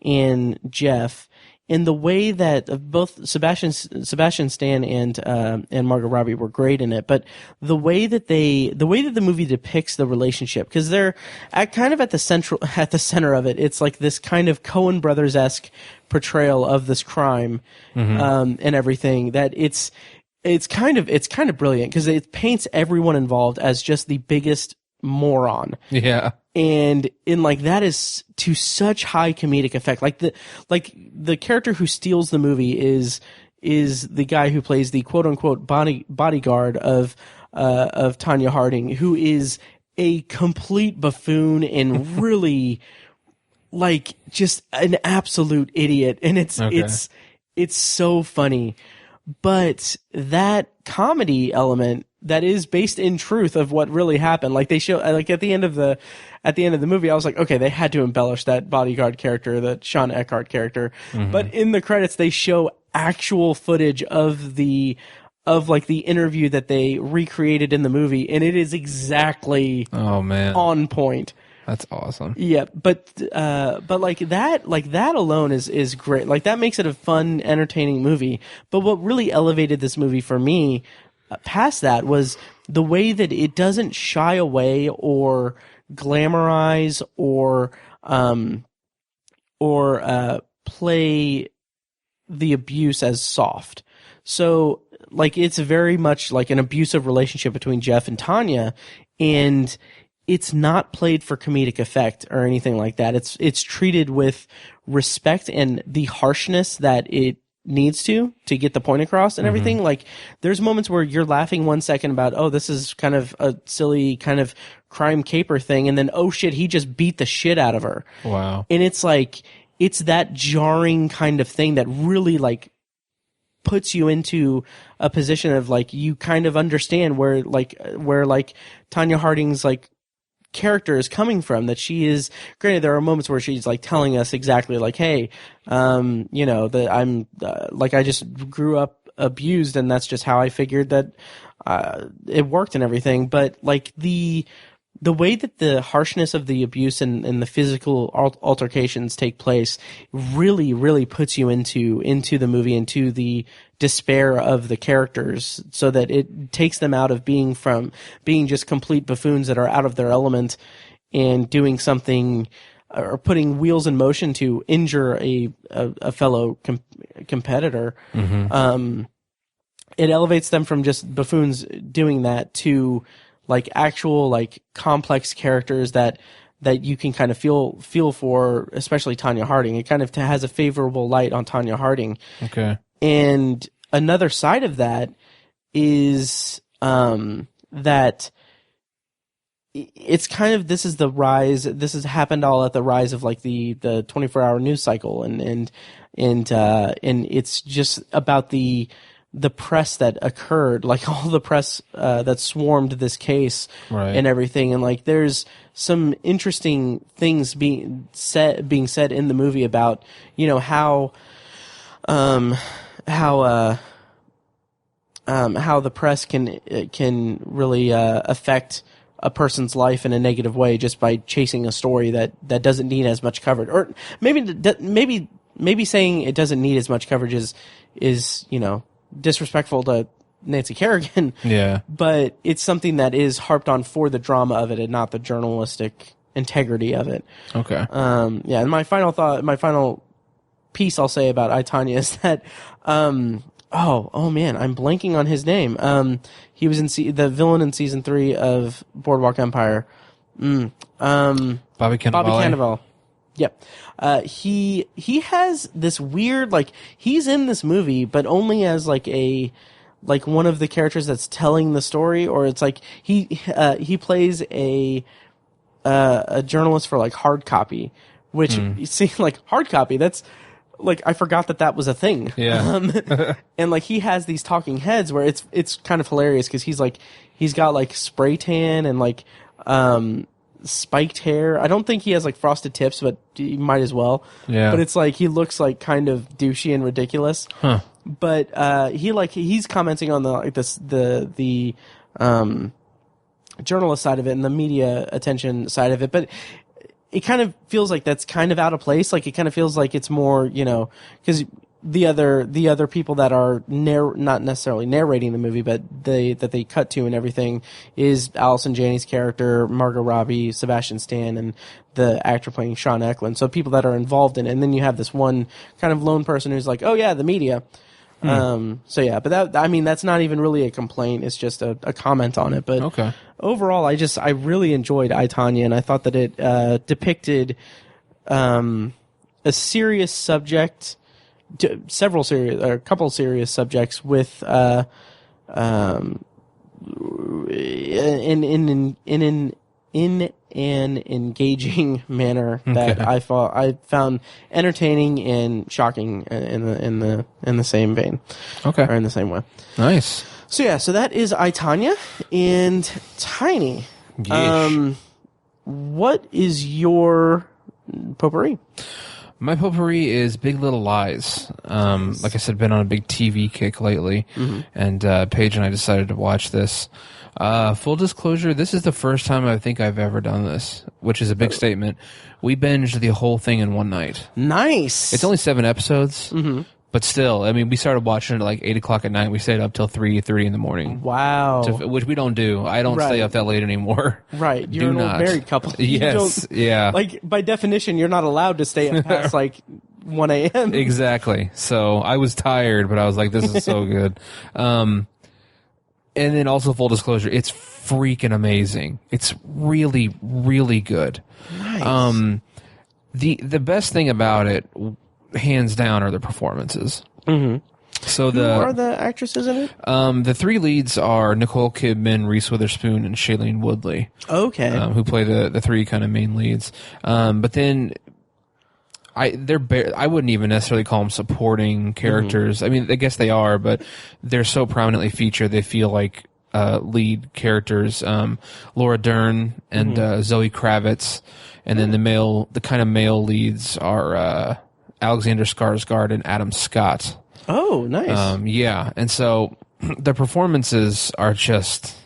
and Jeff, in the way that both Sebastian Stan and Margot Robbie were great in it, but the way that the movie depicts the relationship, because they're at the center of it. It's like this kind of Coen Brothers-esque portrayal of this crime, and everything. That it's kind of brilliant, because it paints everyone involved as just the biggest moron. Yeah. And that is to such high comedic effect. Like the character who steals the movie is the guy who plays the quote unquote bodyguard of Tonya Harding, who is a complete buffoon and really just an absolute idiot. And it's so funny. But that comedy element that is based in truth of what really happened, they show, at the end of the movie, I was like, okay, they had to embellish that bodyguard character, the Sean Eckhart character. Mm-hmm. But in the credits, they show actual footage of the interview that they recreated in the movie, and it is exactly on point. That's awesome. Yeah, but that alone is great. That makes it a fun, entertaining movie. But what really elevated this movie for me, past that, was the way that it doesn't shy away or glamorize or play the abuse as soft. So it's very much like an abusive relationship between Jeff and Tonya, and it's not played for comedic effect or anything like that. It's treated with respect and the harshness that it needs to get the point across and everything. Mm-hmm. There's moments where you're laughing 1 second about, oh, this is kind of a silly kind of crime caper thing, and then, oh shit, he just beat the shit out of her. Wow. And it's that jarring kind of thing that really puts you into a position of you kind of understand where Tonya Harding's character is coming from, that she is, granted, there are moments where she's telling us exactly hey, that I'm I just grew up abused, and that's just how I figured that it worked and everything. But the way that the harshness of the abuse and the physical altercations take place really, really puts you into the movie, into the despair of the characters, so that it takes them out of being just complete buffoons that are out of their element and doing something or putting wheels in motion to injure a fellow competitor. Mm-hmm. It elevates them from just buffoons doing that to actual complex characters that you can kind of feel for, especially Tonya Harding. It kind of has a favorable light on Tonya Harding. Okay. And another side of that is that it's kind of, this is the rise. This has happened all at the rise of the 24-hour news cycle, and it's just about the press that occurred, all the press that swarmed this case, right, and everything. And there's some interesting things being said in the movie about, how the press can really affect a person's life in a negative way just by chasing a story that doesn't need as much coverage, or maybe saying it doesn't need as much coverage is disrespectful to Nancy Kerrigan. Yeah. But it's something that is harped on for the drama of it and not the journalistic integrity of it. Okay. Yeah. And my final piece I'll say about I, Tonya is that, oh man, I'm blanking on his name. He was in the villain in season 3 of Boardwalk Empire. Bobby Cannavale. Yep. He has this weird, he's in this movie, but only as one of the characters that's telling the story, or it's he plays a journalist for Hard Copy, which you see, like, hard copy. That's like, I forgot that was a thing. Yeah. And like, he has these talking heads where it's kind of hilarious because he's got like spray tan and like spiked hair. I don't think he has like frosted tips, but he might as well. Yeah. But it's like he looks like kind of douchey and ridiculous. Huh. But he's commenting on the journalist side of it and the media attention side of it, but it kind of feels like that's kind of out of place. Like, it kind of feels like it's more, because the other people that are not necessarily narrating the movie, but that they cut to and everything is Allison Janney's character, Margot Robbie, Sebastian Stan, and the actor playing Sean Eklund. So people that are involved in it, and then you have this one kind of lone person who's like, oh yeah, the media. So yeah, but that's not even really a complaint. It's just a comment on it. But Okay. Overall, I really enjoyed I, Tonya, and I thought that it depicted a serious subject, a couple serious subjects with in an engaging manner that I found entertaining and shocking in the same vein. Okay. Or in the same way. Nice. So yeah, so that is I, Tonya, and Tiny. Yeesh. What is your potpourri? My potpourri is Big Little Lies. Like I said, been on a big TV kick lately, and Paige and I decided to watch this. Full disclosure, this is the first time I think I've ever done this, which is a big statement. We binged the whole thing in one night. Nice. It's only 7 episodes, but still, I mean, we started watching it at like 8 o'clock at night. We stayed up till 3:30 in the morning. Wow. Which we don't do. I don't stay up that late anymore. Right. You're an old married couple. Yes. Yeah. Like, by definition, you're not allowed to stay up past like 1 a.m. Exactly. So I was tired, but I was like, this is so good. And then also, full disclosure, it's freaking amazing. It's really, really good. Nice. The best thing about it, hands down, are the performances. So Who are the actresses in it? The 3 leads are Nicole Kidman, Reese Witherspoon, and Shailene Woodley. Okay. Who play the 3 kind of main leads. But then I wouldn't even necessarily call them supporting characters. I mean, I guess they are, but they're so prominently featured, they feel like lead characters. Laura Dern and Zoe Kravitz, and then the kind of male leads are Alexander Skarsgård and Adam Scott. Oh, nice. Yeah, and so the performances are just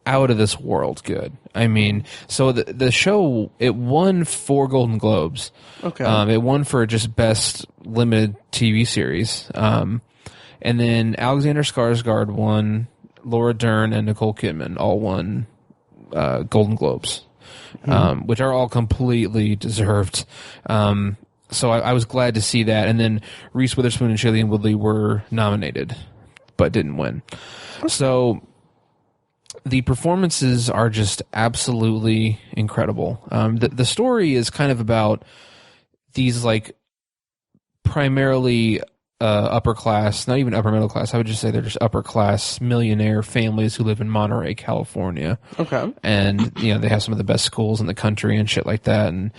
out of this world good. I mean, so the show, it won 4 Golden Globes. Okay. It won for just best limited TV series. And then Alexander Skarsgård won, Laura Dern and Nicole Kidman all won Golden Globes, which are all completely deserved. So I was glad to see that. And then Reese Witherspoon and Shailene Woodley were nominated, but didn't win. So the performances are just absolutely incredible. The story is kind of about these, like, primarily upper class, not even upper middle class. I would just say they're just upper class millionaire families who live in Monterey, California. Okay. And, they have some of the best schools in the country and shit like that. And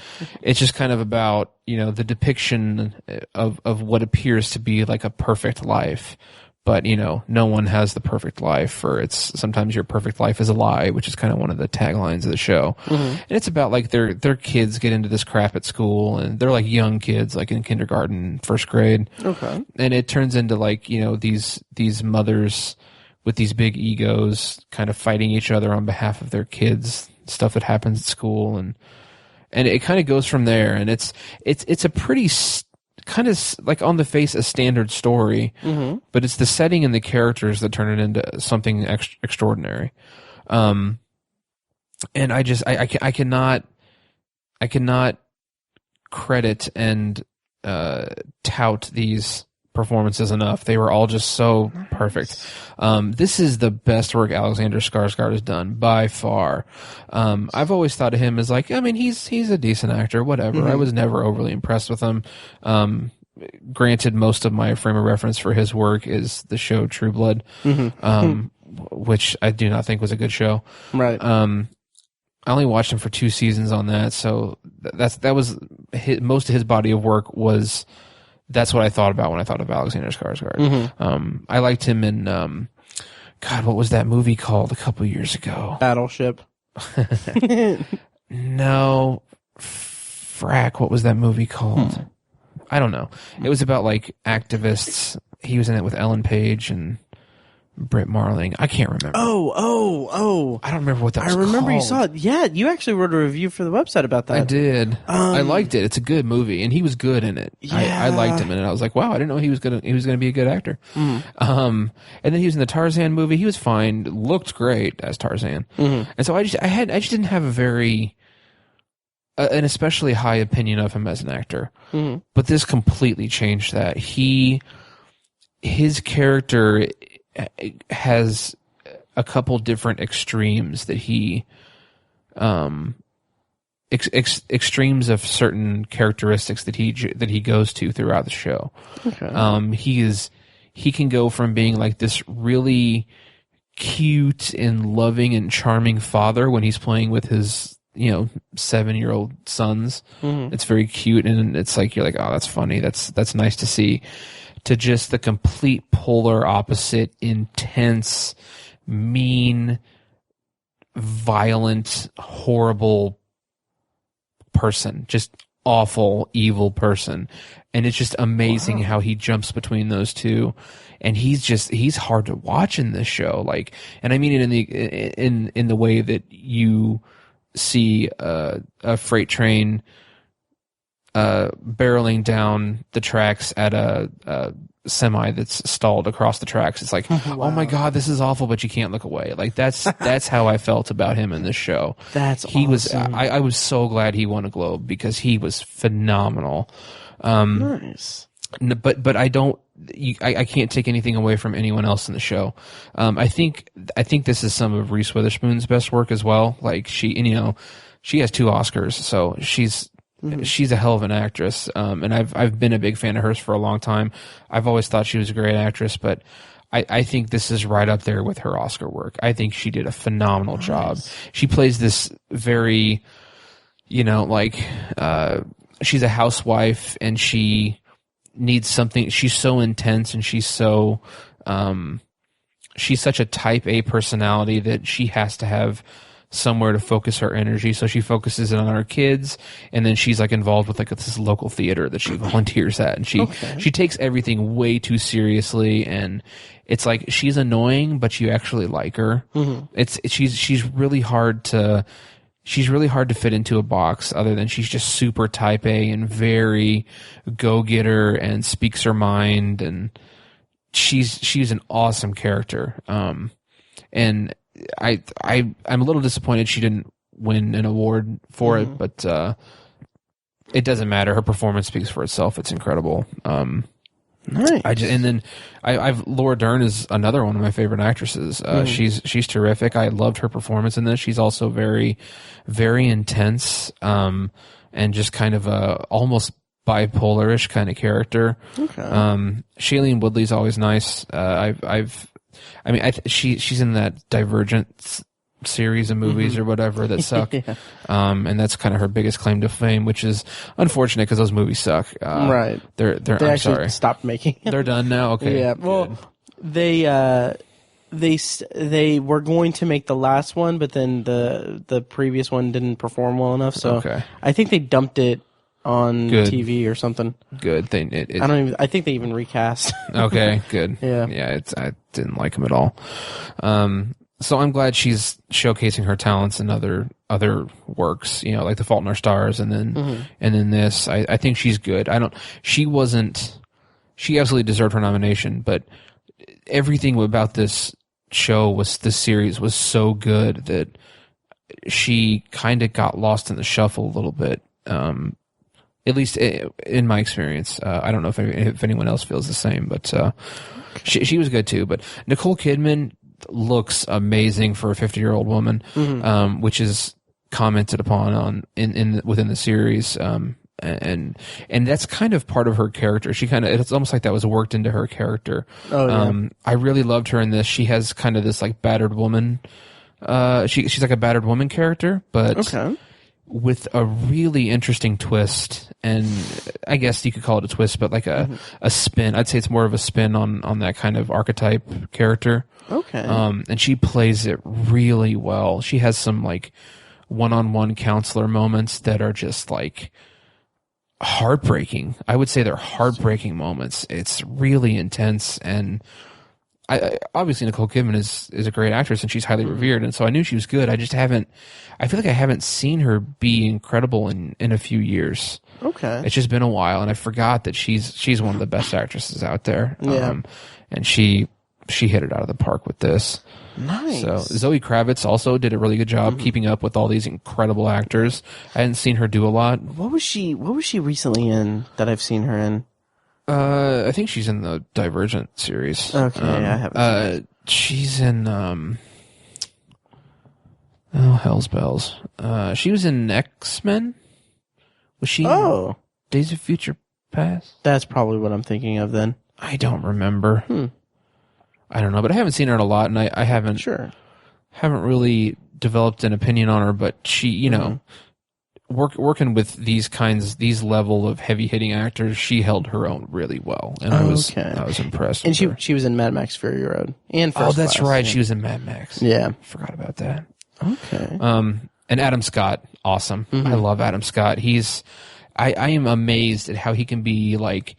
it's just kind of about, the depiction of what appears to be like a perfect life. But, no one has the perfect life, or sometimes your perfect life is a lie, which is kind of one of the taglines of the show. And it's about, like, their kids get into this crap at school, and they're like young kids, like in kindergarten, first grade. Okay. And it turns into, like, these mothers with these big egos kind of fighting each other on behalf of their kids, stuff that happens at school. And it kind of goes from there. And it's a pretty kind of, like, on the face, a standard story, but it's the setting and the characters that turn it into something extraordinary. And I cannot credit and tout these performances enough. They were all just so perfect. This is the best work Alexander Skarsgård has done by far. I've always thought of him as, like, I mean, he's a decent actor, whatever. I was never overly impressed with him. Granted, most of my frame of reference for his work is the show True Blood, which I do not think was a good show. Right. I only watched him for 2 seasons on that, so that was most of his body of work was. That's what I thought about when I thought of Alexander Skarsgård. Mm-hmm. I liked him in God, what was that movie called a couple years ago? Battleship. No, frack. What was that movie called? I don't know. It was about like activists. He was in it with Ellen Page and Britt Marling. I can't remember. Oh. I don't remember what that was I remember called. you saw it. Yeah, you actually wrote a review for the website about that. I did. I liked it. It's a good movie, and he was good in it. Yeah. I liked him, and I was like, wow, I didn't know he was gonna be a good actor. And then he was in the Tarzan movie. He was fine. Looked great as Tarzan. And so I just didn't have a very an especially high opinion of him as an actor. But this completely changed that. His character has a couple different extremes that he extremes of certain characteristics that he goes to throughout the show. He can go from being like this really cute and loving and charming father when he's playing with his 7-year-old sons. It's very cute, and it's like you're like, oh, that's funny, that's nice to see, to just the complete polar opposite, intense, mean, violent, horrible person, just awful, evil person. And it's just amazing how he jumps between those two. And he's hard to watch in this show. Like, and I mean it in the way that you see a freight train barreling down the tracks at a semi that's stalled across the tracks. It's like, oh my God, this is awful, but you can't look away. Like that's how I felt about him in this show. He awesome. I was so glad he won a Globe because he was phenomenal. Nice. But I can't take anything away from anyone else in the show. I think this is some of Reese Witherspoon's best work as well. Like she has 2 Oscars, so she's a hell of an actress. And I've been a big fan of hers for a long time. I've always thought she was a great actress, but I think this is right up there with her Oscar work. I think she did a phenomenal job. She plays this very, she's a housewife and she needs something. She's so intense and she's so, she's such a type A personality that she has to have somewhere to focus her energy. So she focuses it on her kids, and then she's like involved with like this local theater that she volunteers at, and she takes everything way too seriously, and it's like she's annoying, but you actually like her. She's really hard to fit into a box, other than she's just super type A and very go-getter and speaks her mind, and she's an awesome character. And I'm a little disappointed she didn't win an award for it, but it doesn't matter. Her performance speaks for itself. It's incredible. Nice. I've Laura Dern is another one of my favorite actresses. She's terrific. I loved her performance in this. She's also very, very intense, and just kind of a almost bipolar-ish kind of character. Shailene Woodley's always nice. She's in that Divergent series of movies or whatever that suck. And that's kind of her biggest claim to fame, which is unfortunate because those movies suck. Right. They I'm actually sorry. Stopped making them. They're done now? Okay. Yeah. Well, they were going to make the last one, but then the previous one didn't perform well enough. So I think they dumped it on TV or something. Good. I think they even recast. Okay, good. Yeah. I didn't like him at all. So I'm glad she's showcasing her talents in other works, like The Fault in Our Stars, and then this. I think she's good. She absolutely deserved her nomination, but everything about this series was so good that she kind of got lost in the shuffle a little bit. At least in my experience. I don't know if anyone else feels the same, but she was good too. But Nicole Kidman looks amazing for a 50-year-old woman, which is commented upon within the series. And that's kind of part of her character. It's almost like that was worked into her character. I really loved her in this. She has kind of this like battered woman. She's like a battered woman character, but with a really interesting twist and I guess you could call it a twist, but like a spin. I'd say it's more of a spin on that kind of archetype character. Okay. And she plays it really well. She has some like one-on-one counselor moments that are just like heartbreaking. I would say they're heartbreaking moments. It's really intense, and I obviously Nicole Kidman is a great actress and she's highly revered, and so I knew she was good. I feel like I haven't seen her be incredible in a few years. Okay. It's just been a while, and I forgot that she's one of the best actresses out there. Yeah. And she hit it out of the park with this. Nice. So Zoe Kravitz also did a really good job keeping up with all these incredible actors. I hadn't seen her do a lot. What was she recently in that I've seen her in? I think she's in the Divergent series. Okay, I haven't seen it. She's in oh, hell's bells. She was in X-Men. Was she in Days of Future Past? That's probably what I'm thinking of then. I don't remember. I don't know, but I haven't seen her in a lot, and I haven't haven't really developed an opinion on her. But she, you know, working with these level of heavy hitting actors, she held her own really well, and I was impressed. And with her. she was in Mad Max Fury Road and First that's Class, right, yeah. she was in Mad Max. Yeah, forgot about that. Okay. And Adam Scott, awesome. I love Adam Scott. I am amazed at how he can be like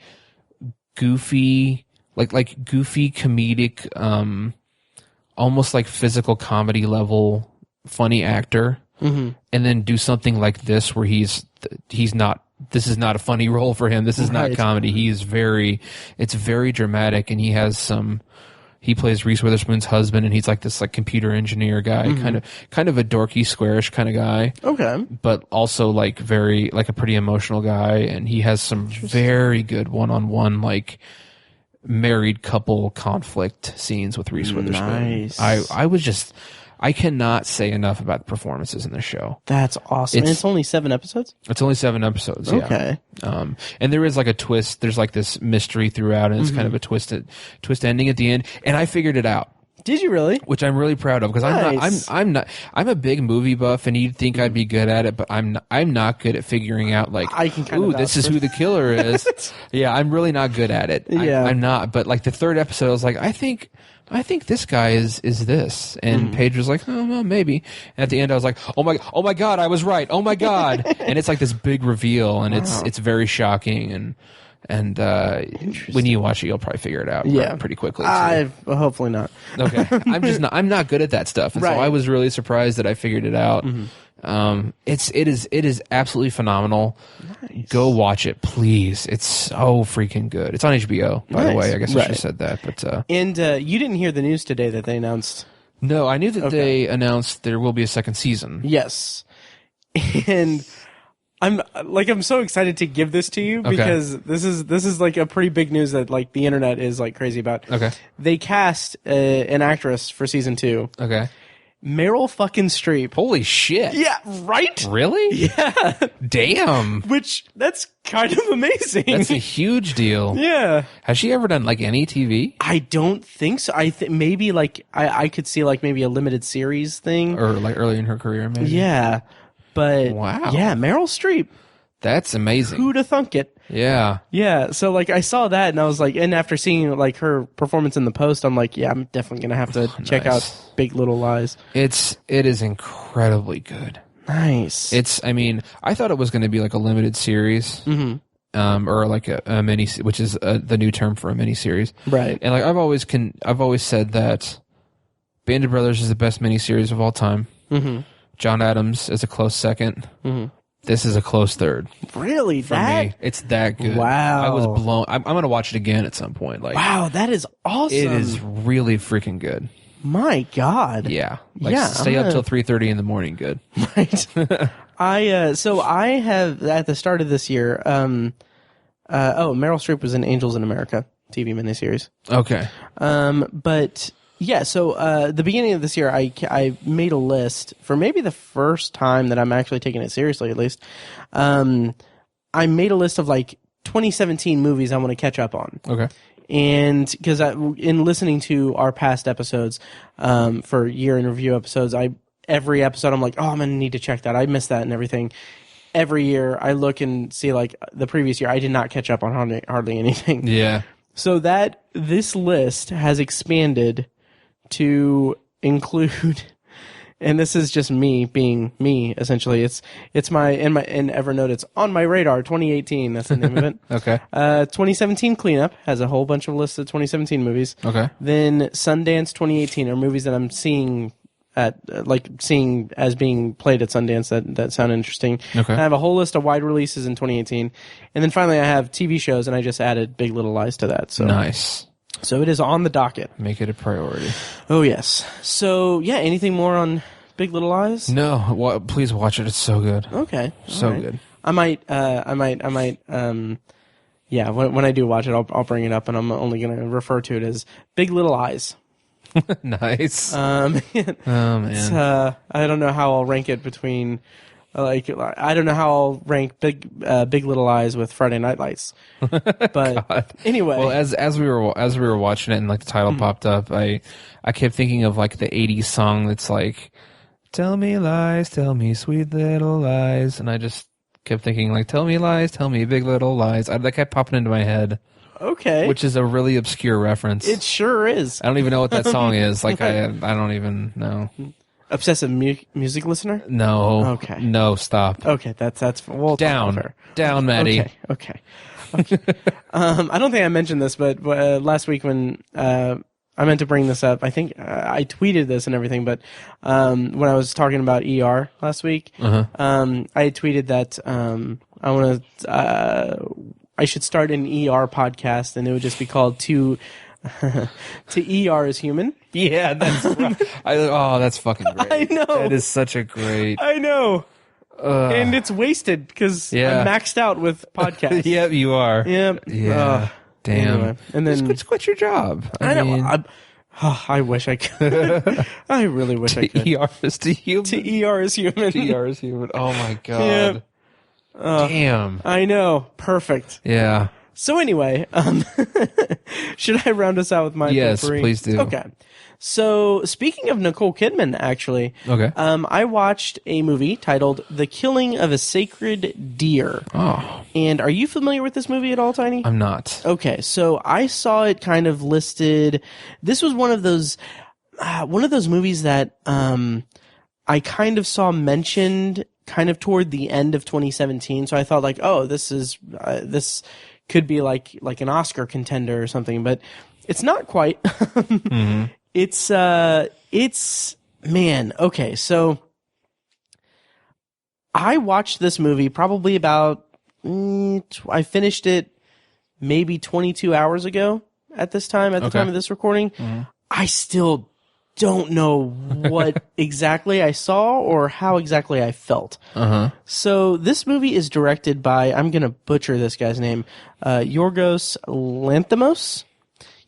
goofy. Like goofy comedic, almost like physical comedy level funny actor, and then do something like this where he's not. This is not a funny role for him. This is not comedy. It's very dramatic, and he plays Reese Witherspoon's husband, and he's like this like computer engineer guy, kind of a dorky, squarish kind of guy. Okay, but also like very like a pretty emotional guy, and he has some very good one-on-one like married couple conflict scenes with Reese Witherspoon. Nice. I cannot say enough about the performances in this show. That's awesome. And it's only 7 episodes? It's only 7 episodes, yeah. Okay. And there is like a twist. There's like this mystery throughout, and it's kind of a twist ending at the end. And I figured it out. Did you really? Which I'm really proud of, because I'm a big movie buff, and you'd think I'd be good at it, but I'm not good at figuring out like, I can this is who the killer is. Yeah, I'm really not good at it. Yeah. I'm not. But like the 3rd episode, I was like, I think this guy is this, and Paige was like, oh well, maybe. And at the end, I was like, oh my god, I was right. Oh my god, and it's like this big reveal, and it's very shocking, and when you watch it, you'll probably figure it out pretty quickly. Hopefully not. Okay. I'm not good at that stuff. And so I was really surprised that I figured it out. It is absolutely phenomenal. Nice. Go watch it, please. It's so freaking good. It's on HBO, by the way. I guess I should have said that. But and you didn't hear the news today that they announced? No, I knew that they announced there will be a 2nd season. Yes. And I'm so excited to give this to you because this is like a pretty big news that like the internet is like crazy about. Okay. They cast an actress for season 2. Okay. Meryl fucking Streep. Holy shit. Yeah, right? Really? Yeah. Damn. Which that's kind of amazing. That's a huge deal. Yeah. Has she ever done like any TV? I don't think so. I think maybe like I could see like maybe a limited series thing, or like early in her career, maybe. Yeah. But wow. Yeah, Meryl Streep. That's amazing. Who'd have thunk it? Yeah. Yeah. So like I saw that and I was like, and after seeing like her performance in the post, I'm like, yeah, I'm definitely gonna have to check out Big Little Lies. It is incredibly good. Nice. I mean, I thought it was going to be like a limited series, or like a mini, which is the new term for a mini series, right? And like I've always said that Band of Brothers is the best mini series of all time. John Adams is a close second. This is a close third. Really? For me, it's that good. Wow. I was blown. I'm going to watch it again at some point. Like, wow, that is awesome. It is really freaking good. My God. Yeah. Like, stay up till 3:30 in the morning. Good. Right. So I have at the start of this year. Meryl Streep was in Angels in America TV miniseries. Okay. But. Yeah, so the beginning of this year, I made a list for maybe the first time that I'm actually taking it seriously, at least. I made a list of like 2017 movies I want to catch up on. Okay. And because in listening to our past episodes, for year in review episodes, every episode I'm like, oh, I'm going to need to check that. I missed that and everything. every year I look and see like the previous year I did not catch up on hardly anything. Yeah. So that this list has expanded to include, and this is just me being me essentially. It's my in Evernote. It's on my radar. 2018. That's the name of it. Okay. 2017 cleanup has a whole bunch of lists of 2017 movies. Okay. Then Sundance 2018 are movies that I'm seeing as being played at Sundance that sound interesting. Okay. I have a whole list of wide releases in 2018, and then finally I have TV shows, and I just added Big Little Lies to that. So Nice. So it is on the docket. Make it a priority. Oh yes. So yeah, anything more on Big Little Lies? No, please watch it. It's so good. Okay. So all right. good. I might. Yeah. When I do watch it, I'll bring it up, and I'm only going to refer to it as Big Little Eyes. Nice. Oh man. I don't know how I'll rank it between. I don't know how I'll rank Big Little Lies with Friday Night Lights. But God. Anyway, well, as we were watching it and like the title popped up, I kept thinking of like the '80s song that's like, "Tell me lies, tell me sweet little lies," and I just kept thinking like, "Tell me lies, tell me big little lies." That kept popping into my head. Okay. Which is a really obscure reference. It sure is. I don't even know what that song is. Like I don't even know. Obsessive music listener? No. Okay. No, stop. Okay, that's well down, Maddie. Okay. I don't think I mentioned this, but last week when I meant to bring this up, I think I tweeted this and everything. But when I was talking about ER last week, I tweeted that I should start an ER podcast, and it would just be called To ER is Human. Yeah, that's right. That's fucking great. I know. That is such a great. I know. And it's wasted because I'm maxed out with podcasts. Yep, you are. Yep. Yeah. Damn. Anyway, and then just quit your job. I know. I wish I could. I really wish I could. ER is to human. To ER is human. ER is human. Oh my god. Yep. Damn. I know. Perfect. Yeah. So anyway, should I round us out with my Yes, potpourri? please do. Okay. So speaking of Nicole Kidman, actually, okay. I watched a movie titled "The Killing of a Sacred Deer." Oh. And are you familiar with this movie at all, Tiny? I'm not. Okay, so I saw it kind of listed. This was one of those movies that I kind of saw mentioned kind of toward the end of 2017. So I thought like, oh, this could be like an Oscar contender or something, but it's not quite. Mm-hmm. It's man. Okay, so I watched this movie probably about. I finished it maybe 22 hours ago at this time. At the time of this recording, I still don't know what exactly I saw or how exactly I felt. So this movie is directed by, I'm going to butcher this guy's name, Yorgos Lanthimos.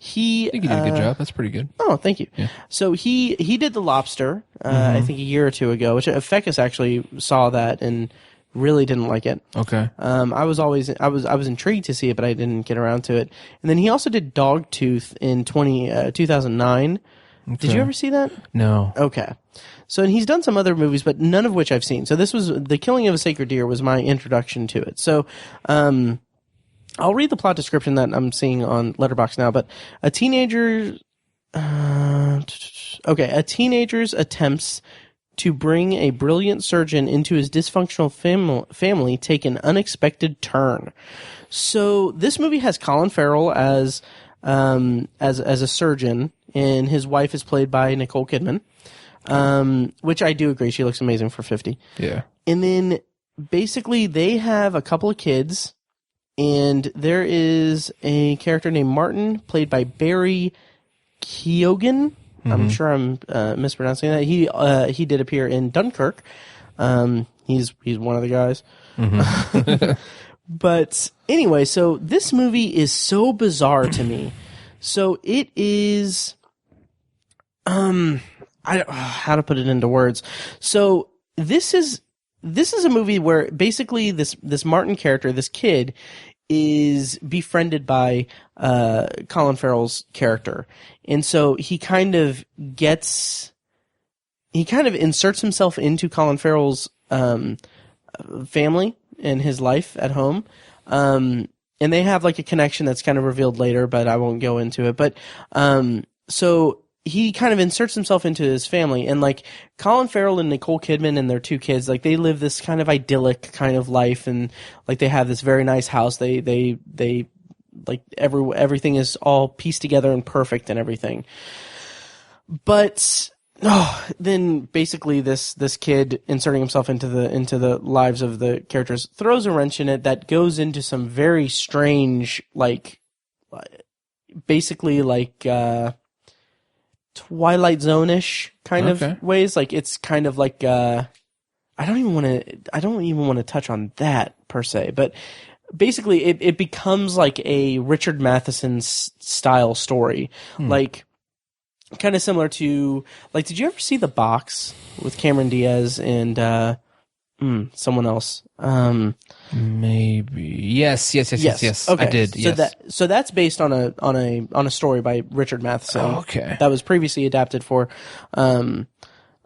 I think you did a good job. That's pretty good. Oh, thank you. Yeah. So he did The Lobster, I think a year or two ago, which Fecus actually saw that and really didn't like it. Okay. I was intrigued to see it, but I didn't get around to it. And then he also did Dogtooth in 2009. Okay. Did you ever see that? No. Okay. So, and he's done some other movies, but none of which I've seen. So this was The Killing of a Sacred Deer was my introduction to it. So, I'll read the plot description that I'm seeing on Letterboxd now, but a teenager's attempts to bring a brilliant surgeon into his dysfunctional family take an unexpected turn. So this movie has Colin Farrell as a surgeon, and his wife is played by Nicole Kidman, which I do agree. She looks amazing for 50. Yeah. And then basically they have a couple of kids, and there is a character named Martin, played by Barry Keoghan. I'm sure I'm mispronouncing that. He did appear in Dunkirk. He's one of the guys. But anyway, so this movie is so bizarre to me. So it is, how to put it into words. So this is a movie where basically this Martin character, this kid, is befriended by Colin Farrell's character. And so he kind of inserts himself into Colin Farrell's family and his life at home. And they have like a connection that's kind of revealed later, but I won't go into it. But so he kind of inserts himself into his family, and like Colin Farrell and Nicole Kidman and their two kids, like they live this kind of idyllic kind of life, and like they have this very nice house. They like everything is all pieced together and perfect and everything. But then basically this kid inserting himself into the lives of the characters throws a wrench in it that goes into some very strange, like basically like Twilight Zone-ish kind of ways. Like it's kind of like I don't even want to touch on that per se, but basically it becomes like a Richard Matheson style story. Like kind of similar to, like, did you ever see The Box with Cameron Diaz and someone else? Maybe. Yes. Okay. I did. Yes. So that's based on a story by Richard Matheson. Oh, okay. That was previously adapted for an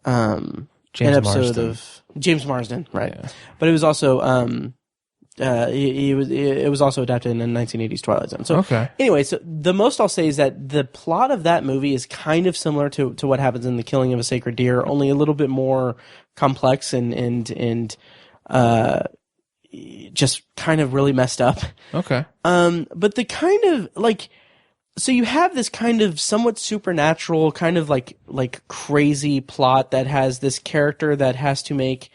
episode Marsden. of James Marsden, right? Yeah. But it was also it was also adapted in the 1980s Twilight Zone. So anyway, so the most I'll say is that the plot of that movie is kind of similar to what happens in The Killing of a Sacred Deer, only a little bit more complex and just kind of really messed up. Okay. But the kind of like, so you have this kind of somewhat supernatural, kind of like crazy plot that has this character that has to make,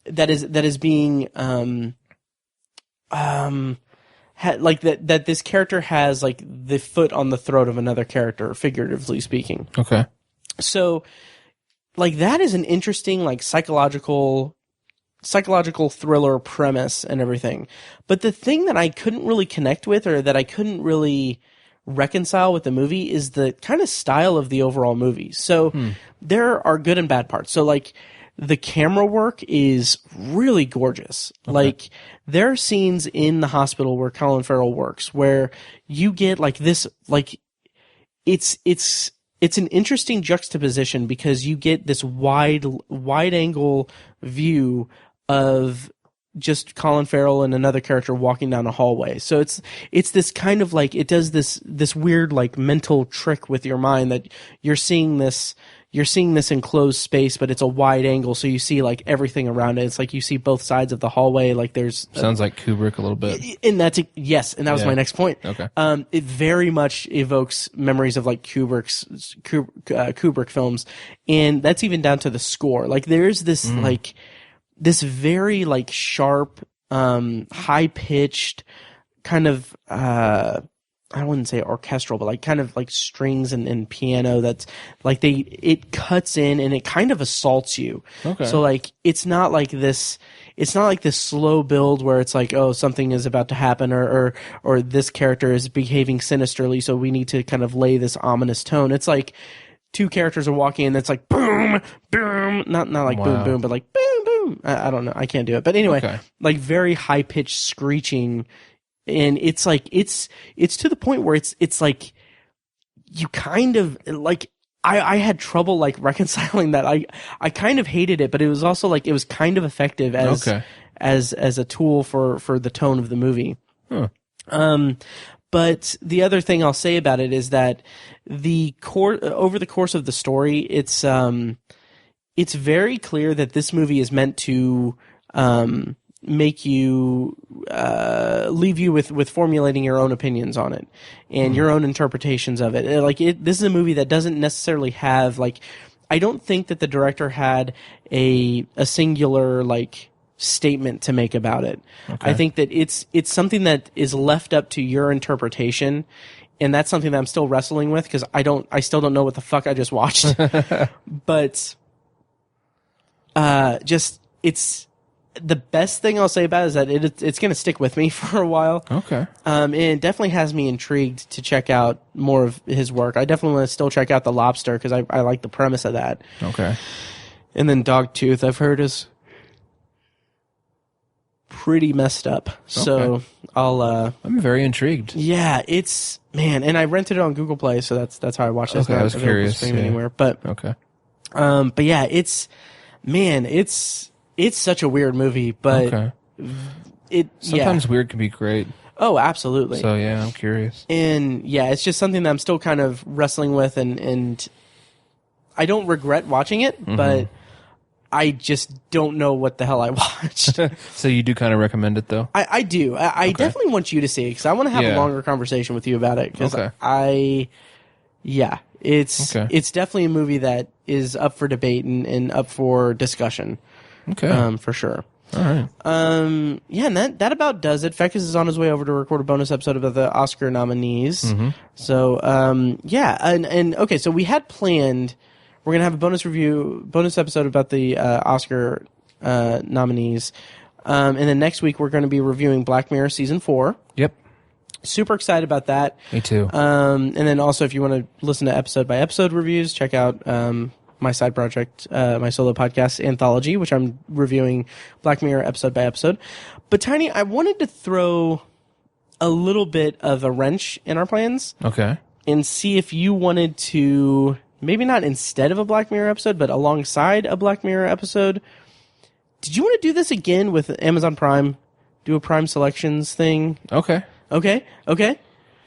that is being like that this character has like the foot on the throat of another character, figuratively speaking. Okay. So like that is an interesting like psychological thriller premise and everything. But the thing that I couldn't really connect with, or that I couldn't really reconcile with the movie, is the kind of style of the overall movie. So there are good and bad parts. So like the camera work is really gorgeous. Okay. Like there are scenes in the hospital where Colin Farrell works where you get like this, like it's an interesting juxtaposition because you get this wide angle view of just Colin Farrell and another character walking down a hallway. So it's this kind of like, it does this weird like mental trick with your mind that you're seeing this enclosed space, but it's a wide angle, so you see like everything around it. It's like you see both sides of the hallway. Like there's sounds like Kubrick a little bit. And that's yes, and that was my next point. Okay. It very much evokes memories of like Kubrick films, and that's even down to the score. Like there's this like this very like sharp, high pitched kind of I wouldn't say orchestral, but like kind of like strings and piano that's like it cuts in and it kind of assaults you. Okay. So like it's not like this slow build where it's like, oh, something is about to happen or this character is behaving sinisterly, so we need to kind of lay this ominous tone. It's like two characters are walking and it's like boom, boom, not like boom, boom, but like boom, boom. I don't know. I can't do it. But anyway, like very high pitched screeching. And it's like, it's to the point where it's like, you kind of like, I had trouble like reconciling that. I kind of hated it, but it was also like, it was kind of effective as a tool for the tone of the movie. Huh. But the other thing I'll say about it is that over the course of the story, it's very clear that this movie is meant to, make you leave you with formulating your own opinions on it and your own interpretations of it. Like this is a movie that doesn't necessarily have like, I don't think that the director had a singular like statement to make about it. Okay. I think that it's something that is left up to your interpretation, and that's something that I'm still wrestling with because I still don't know what the fuck I just watched. But it's the best thing I'll say about it is that it's going to stick with me for a while. Okay. And it definitely has me intrigued to check out more of his work. I definitely want to still check out The Lobster because I like the premise of that. Okay. And then Dogtooth, I've heard, is pretty messed up. So I'm very intrigued. Yeah, it's, man, and I rented it on Google Play, so that's how I watched it. Okay, I was curious. Anywhere, but yeah, it's It's such a weird movie, but Sometimes weird can be great. Oh, absolutely. So yeah, I'm curious. And yeah, it's just something that I'm still kind of wrestling with, and I don't regret watching it, but I just don't know what the hell I watched. So you do kind of recommend it, though? I do. I definitely want you to see it, because I want to have a longer conversation with you about it. Because it's definitely a movie that is up for debate and up for discussion. Okay. For sure. All right. Yeah, and that about does it. Fekus is on his way over to record a bonus episode about the Oscar nominees. So, yeah, and okay, so we had planned, we're going to have a bonus episode about the Oscar nominees. And then next week we're going to be reviewing Black Mirror Season 4. Yep. Super excited about that. Me too. And then also, if you want to listen to episode by episode reviews, check out my side project, my solo podcast anthology, which I'm reviewing Black Mirror episode by episode. But Tiny, I wanted to throw a little bit of a wrench in our plans. Okay. And see if you wanted to, maybe not instead of a Black Mirror episode, but alongside a Black Mirror episode. Did you want to do this again with Amazon Prime? Do a Prime selections thing? Okay.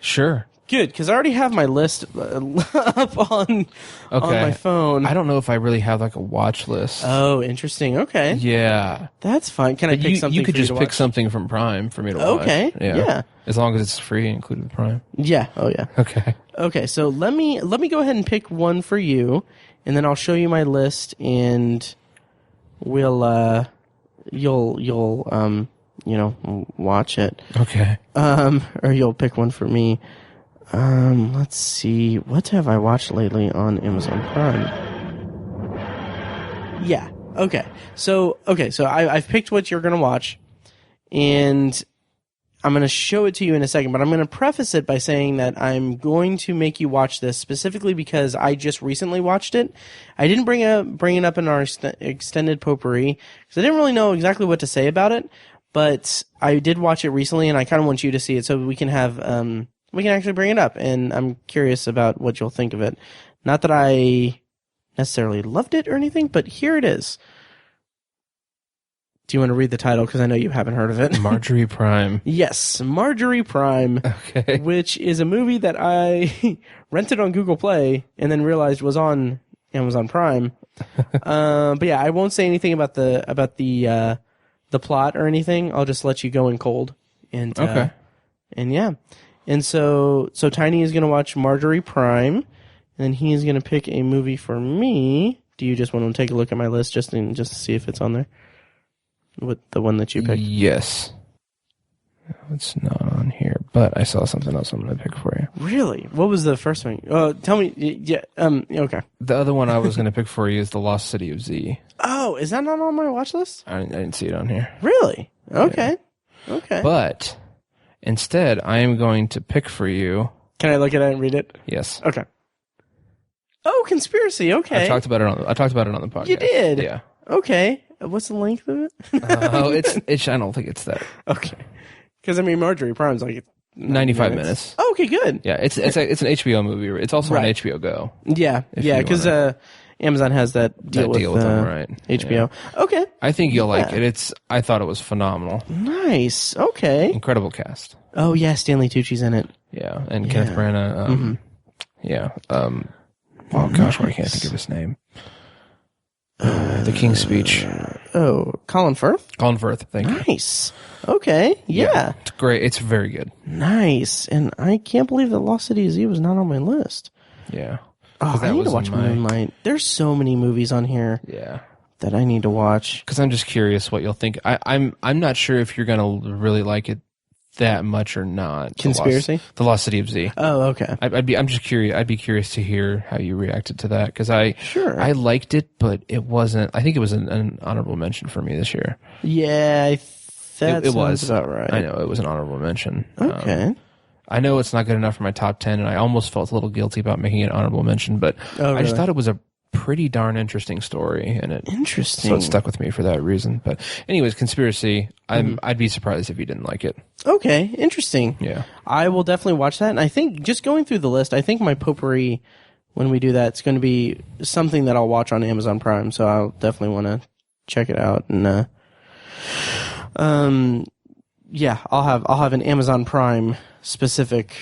Sure. Good, because I already have my list up on my phone. I don't know if I really have like a watch list. Oh, interesting. Okay. Yeah. That's fine. Can I pick something? You could just pick watch? something from Prime for me to watch. Okay. Yeah. As long as it's free, included with Prime. Yeah. Oh, yeah. Okay. Okay. So let me go ahead and pick one for you, and then I'll show you my list, and we'll you'll watch it. Okay. Or you'll pick one for me. Let's see. What have I watched lately on Amazon Prime? Yeah. Okay. So I've picked what you're going to watch, and I'm going to show it to you in a second, but I'm going to preface it by saying that I'm going to make you watch this specifically because I just recently watched it. I didn't bring it up in our extended potpourri because I didn't really know exactly what to say about it, but I did watch it recently, and I kind of want you to see it so we can have, we can actually bring it up, and I'm curious about what you'll think of it. Not that I necessarily loved it or anything, but here it is. Do you want to read the title? Because I know you haven't heard of it. Marjorie Prime. Yes, Marjorie Prime, Okay. which is a movie that I rented on Google Play and then realized was on Amazon Prime. But yeah, I won't say anything about the plot or anything. I'll just let you go in cold. And Okay. And yeah. And so Tiny is going to watch Marjorie Prime, and then he is going to pick a movie for me. Do you just want to take a look at my list just to see if it's on there? With the one that you picked? Yes. It's not on here, but I saw something else I'm going to pick for you. Really? What was the first one? Tell me. Yeah. Okay. The other one I was going to pick for you is The Lost City of Z. Oh, is that not on my watch list? I didn't see it on here. Really? Okay. Yeah. Okay. But instead, I am going to pick for you. Can I look at it and read it? Yes. Okay. Oh, conspiracy. Okay. I talked about it on the podcast. You did? Yeah. Okay. What's the length of it? I don't think it's that. Okay. Because, Marjorie Prime's like 95 minutes. Oh, okay, good. Yeah, it's an HBO movie. It's also on HBO Go. Yeah, because Amazon has that deal with them, right? HBO. Yeah. Okay. I think you'll like it. I thought it was phenomenal. Nice. Okay. Incredible cast. Oh, yeah, Stanley Tucci's in it. Yeah, and Kenneth Branagh. Yeah. Oh, gosh, why can't I think of his name? The King's Speech. Colin Firth? Colin Firth, thank you. Nice. Okay, yeah. It's great. It's very good. Nice. And I can't believe that Lost City of Z was not on my list. Yeah. Oh, I need to watch Moonlight. There's so many movies on here that I need to watch. Because I'm just curious what you'll think. I'm not sure if you're going to really like it that much or not. Conspiracy? The Lost City of Z. Oh, okay. I'm just curious. I'd be curious to hear how you reacted to that because I liked it, but it wasn't. I think it was an honorable mention for me this year. Yeah, that it was about right. I know it was an honorable mention. Okay. I know it's not good enough for my top 10, and I almost felt a little guilty about making it an honorable mention, but I just thought it was a pretty darn interesting story, and so it stuck with me for that reason. But anyways, Conspiracy, I'd be surprised if you didn't like it. Okay, interesting. Yeah. I will definitely watch that, and I think just going through the list, I think my potpourri, when we do that, it's going to be something that I'll watch on Amazon Prime, so I'll definitely want to check it out. And yeah, I'll have an Amazon Prime specific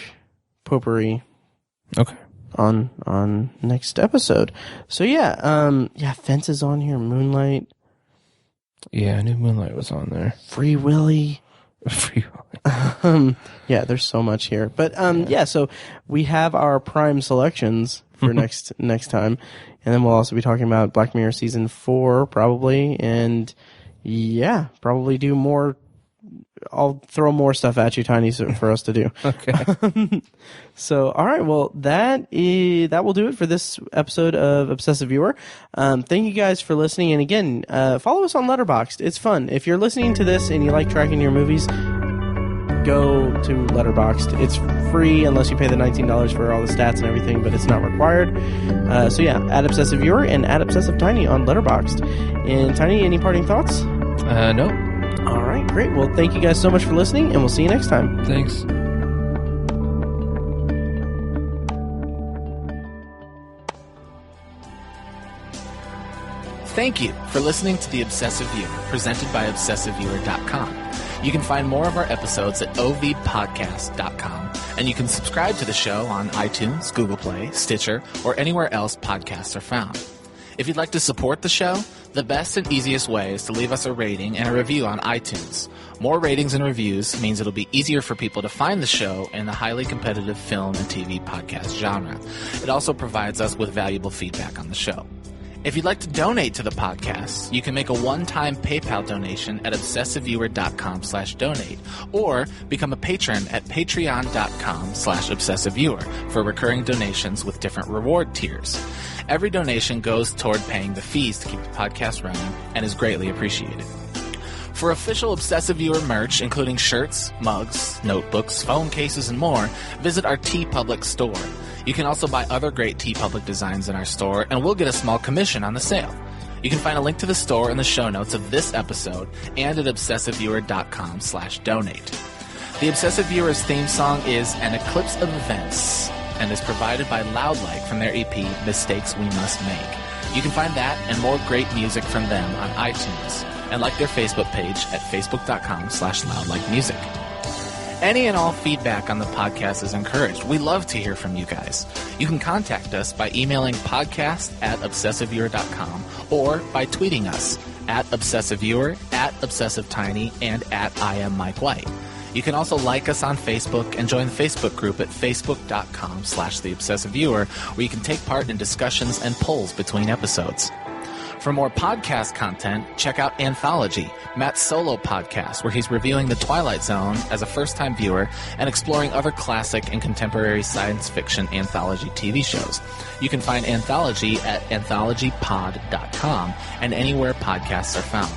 potpourri. Okay. On next episode. So yeah, Fence is on here. Moonlight. Yeah, I knew Moonlight was on there. Free Willy. Free Willy. Yeah, there's so much here. But yeah, so we have our Prime selections for next time, and then we'll also be talking about Black Mirror season 4 probably, and yeah, probably do more. I'll throw more stuff at you, Tiny, for us to do. Okay. So, all right. Well, that will do it for this episode of Obsessive Viewer. Thank you guys for listening. And again, follow us on Letterboxd. It's fun. If you're listening to this and you like tracking your movies, go to Letterboxd. It's free unless you pay the $19 for all the stats and everything, but it's not required. So yeah, @Obsessive Viewer and @Obsessive Tiny on Letterboxd. And Tiny, any parting thoughts? No. All right, great. Well, thank you guys so much for listening, and we'll see you next time. Thanks. Thank you for listening to The Obsessive Viewer, presented by ObsessiveViewer.com. You can find more of our episodes at ovpodcast.com, and you can subscribe to the show on iTunes, Google Play, Stitcher, or anywhere else podcasts are found. If you'd like to support the show, the best and easiest way is to leave us a rating and a review on iTunes. More ratings and reviews means it'll be easier for people to find the show in the highly competitive film and TV podcast genre. It also provides us with valuable feedback on the show. If you'd like to donate to the podcast, you can make a one-time PayPal donation at obsessiveviewer.com/donate or become a patron at patreon.com/obsessiveviewer for recurring donations with different reward tiers. Every donation goes toward paying the fees to keep the podcast running and is greatly appreciated. For official Obsessive Viewer merch, including shirts, mugs, notebooks, phone cases, and more, visit our TeePublic store. You can also buy other great TeePublic designs in our store, and we'll get a small commission on the sale. You can find a link to the store in the show notes of this episode and at obsessiveviewer.com/donate. The Obsessive Viewer's theme song is An Eclipse of Events and is provided by Loudlike from their EP, Mistakes We Must Make. You can find that and more great music from them on iTunes, and like their Facebook page at facebook.com/loudlikemusic. Any and all feedback on the podcast is encouraged. We love to hear from you guys. You can contact us by emailing podcast@obsessiveviewer.com or by tweeting us @obsessiveviewer, @obsessivetiny, and @IamMikeWhite. You can also like us on Facebook and join the Facebook group at facebook.com/theobsessiveviewer, where you can take part in discussions and polls between episodes. For more podcast content, check out Anthology, Matt's solo podcast, where he's reviewing The Twilight Zone as a first-time viewer and exploring other classic and contemporary science fiction anthology TV shows. You can find Anthology at anthologypod.com and anywhere podcasts are found.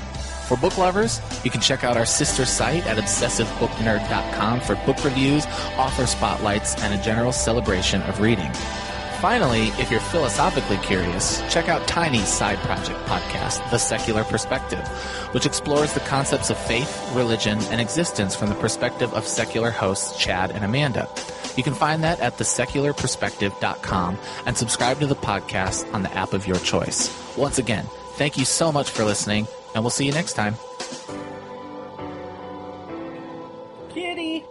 For book lovers, you can check out our sister site at obsessivebooknerd.com for book reviews, author spotlights, and a general celebration of reading. Finally, if you're philosophically curious, check out Tiny's side project podcast, The Secular Perspective, which explores the concepts of faith, religion, and existence from the perspective of secular hosts Chad and Amanda. You can find that at thesecularperspective.com and subscribe to the podcast on the app of your choice. Once again, thank you so much for listening, and we'll see you next time. Kitty!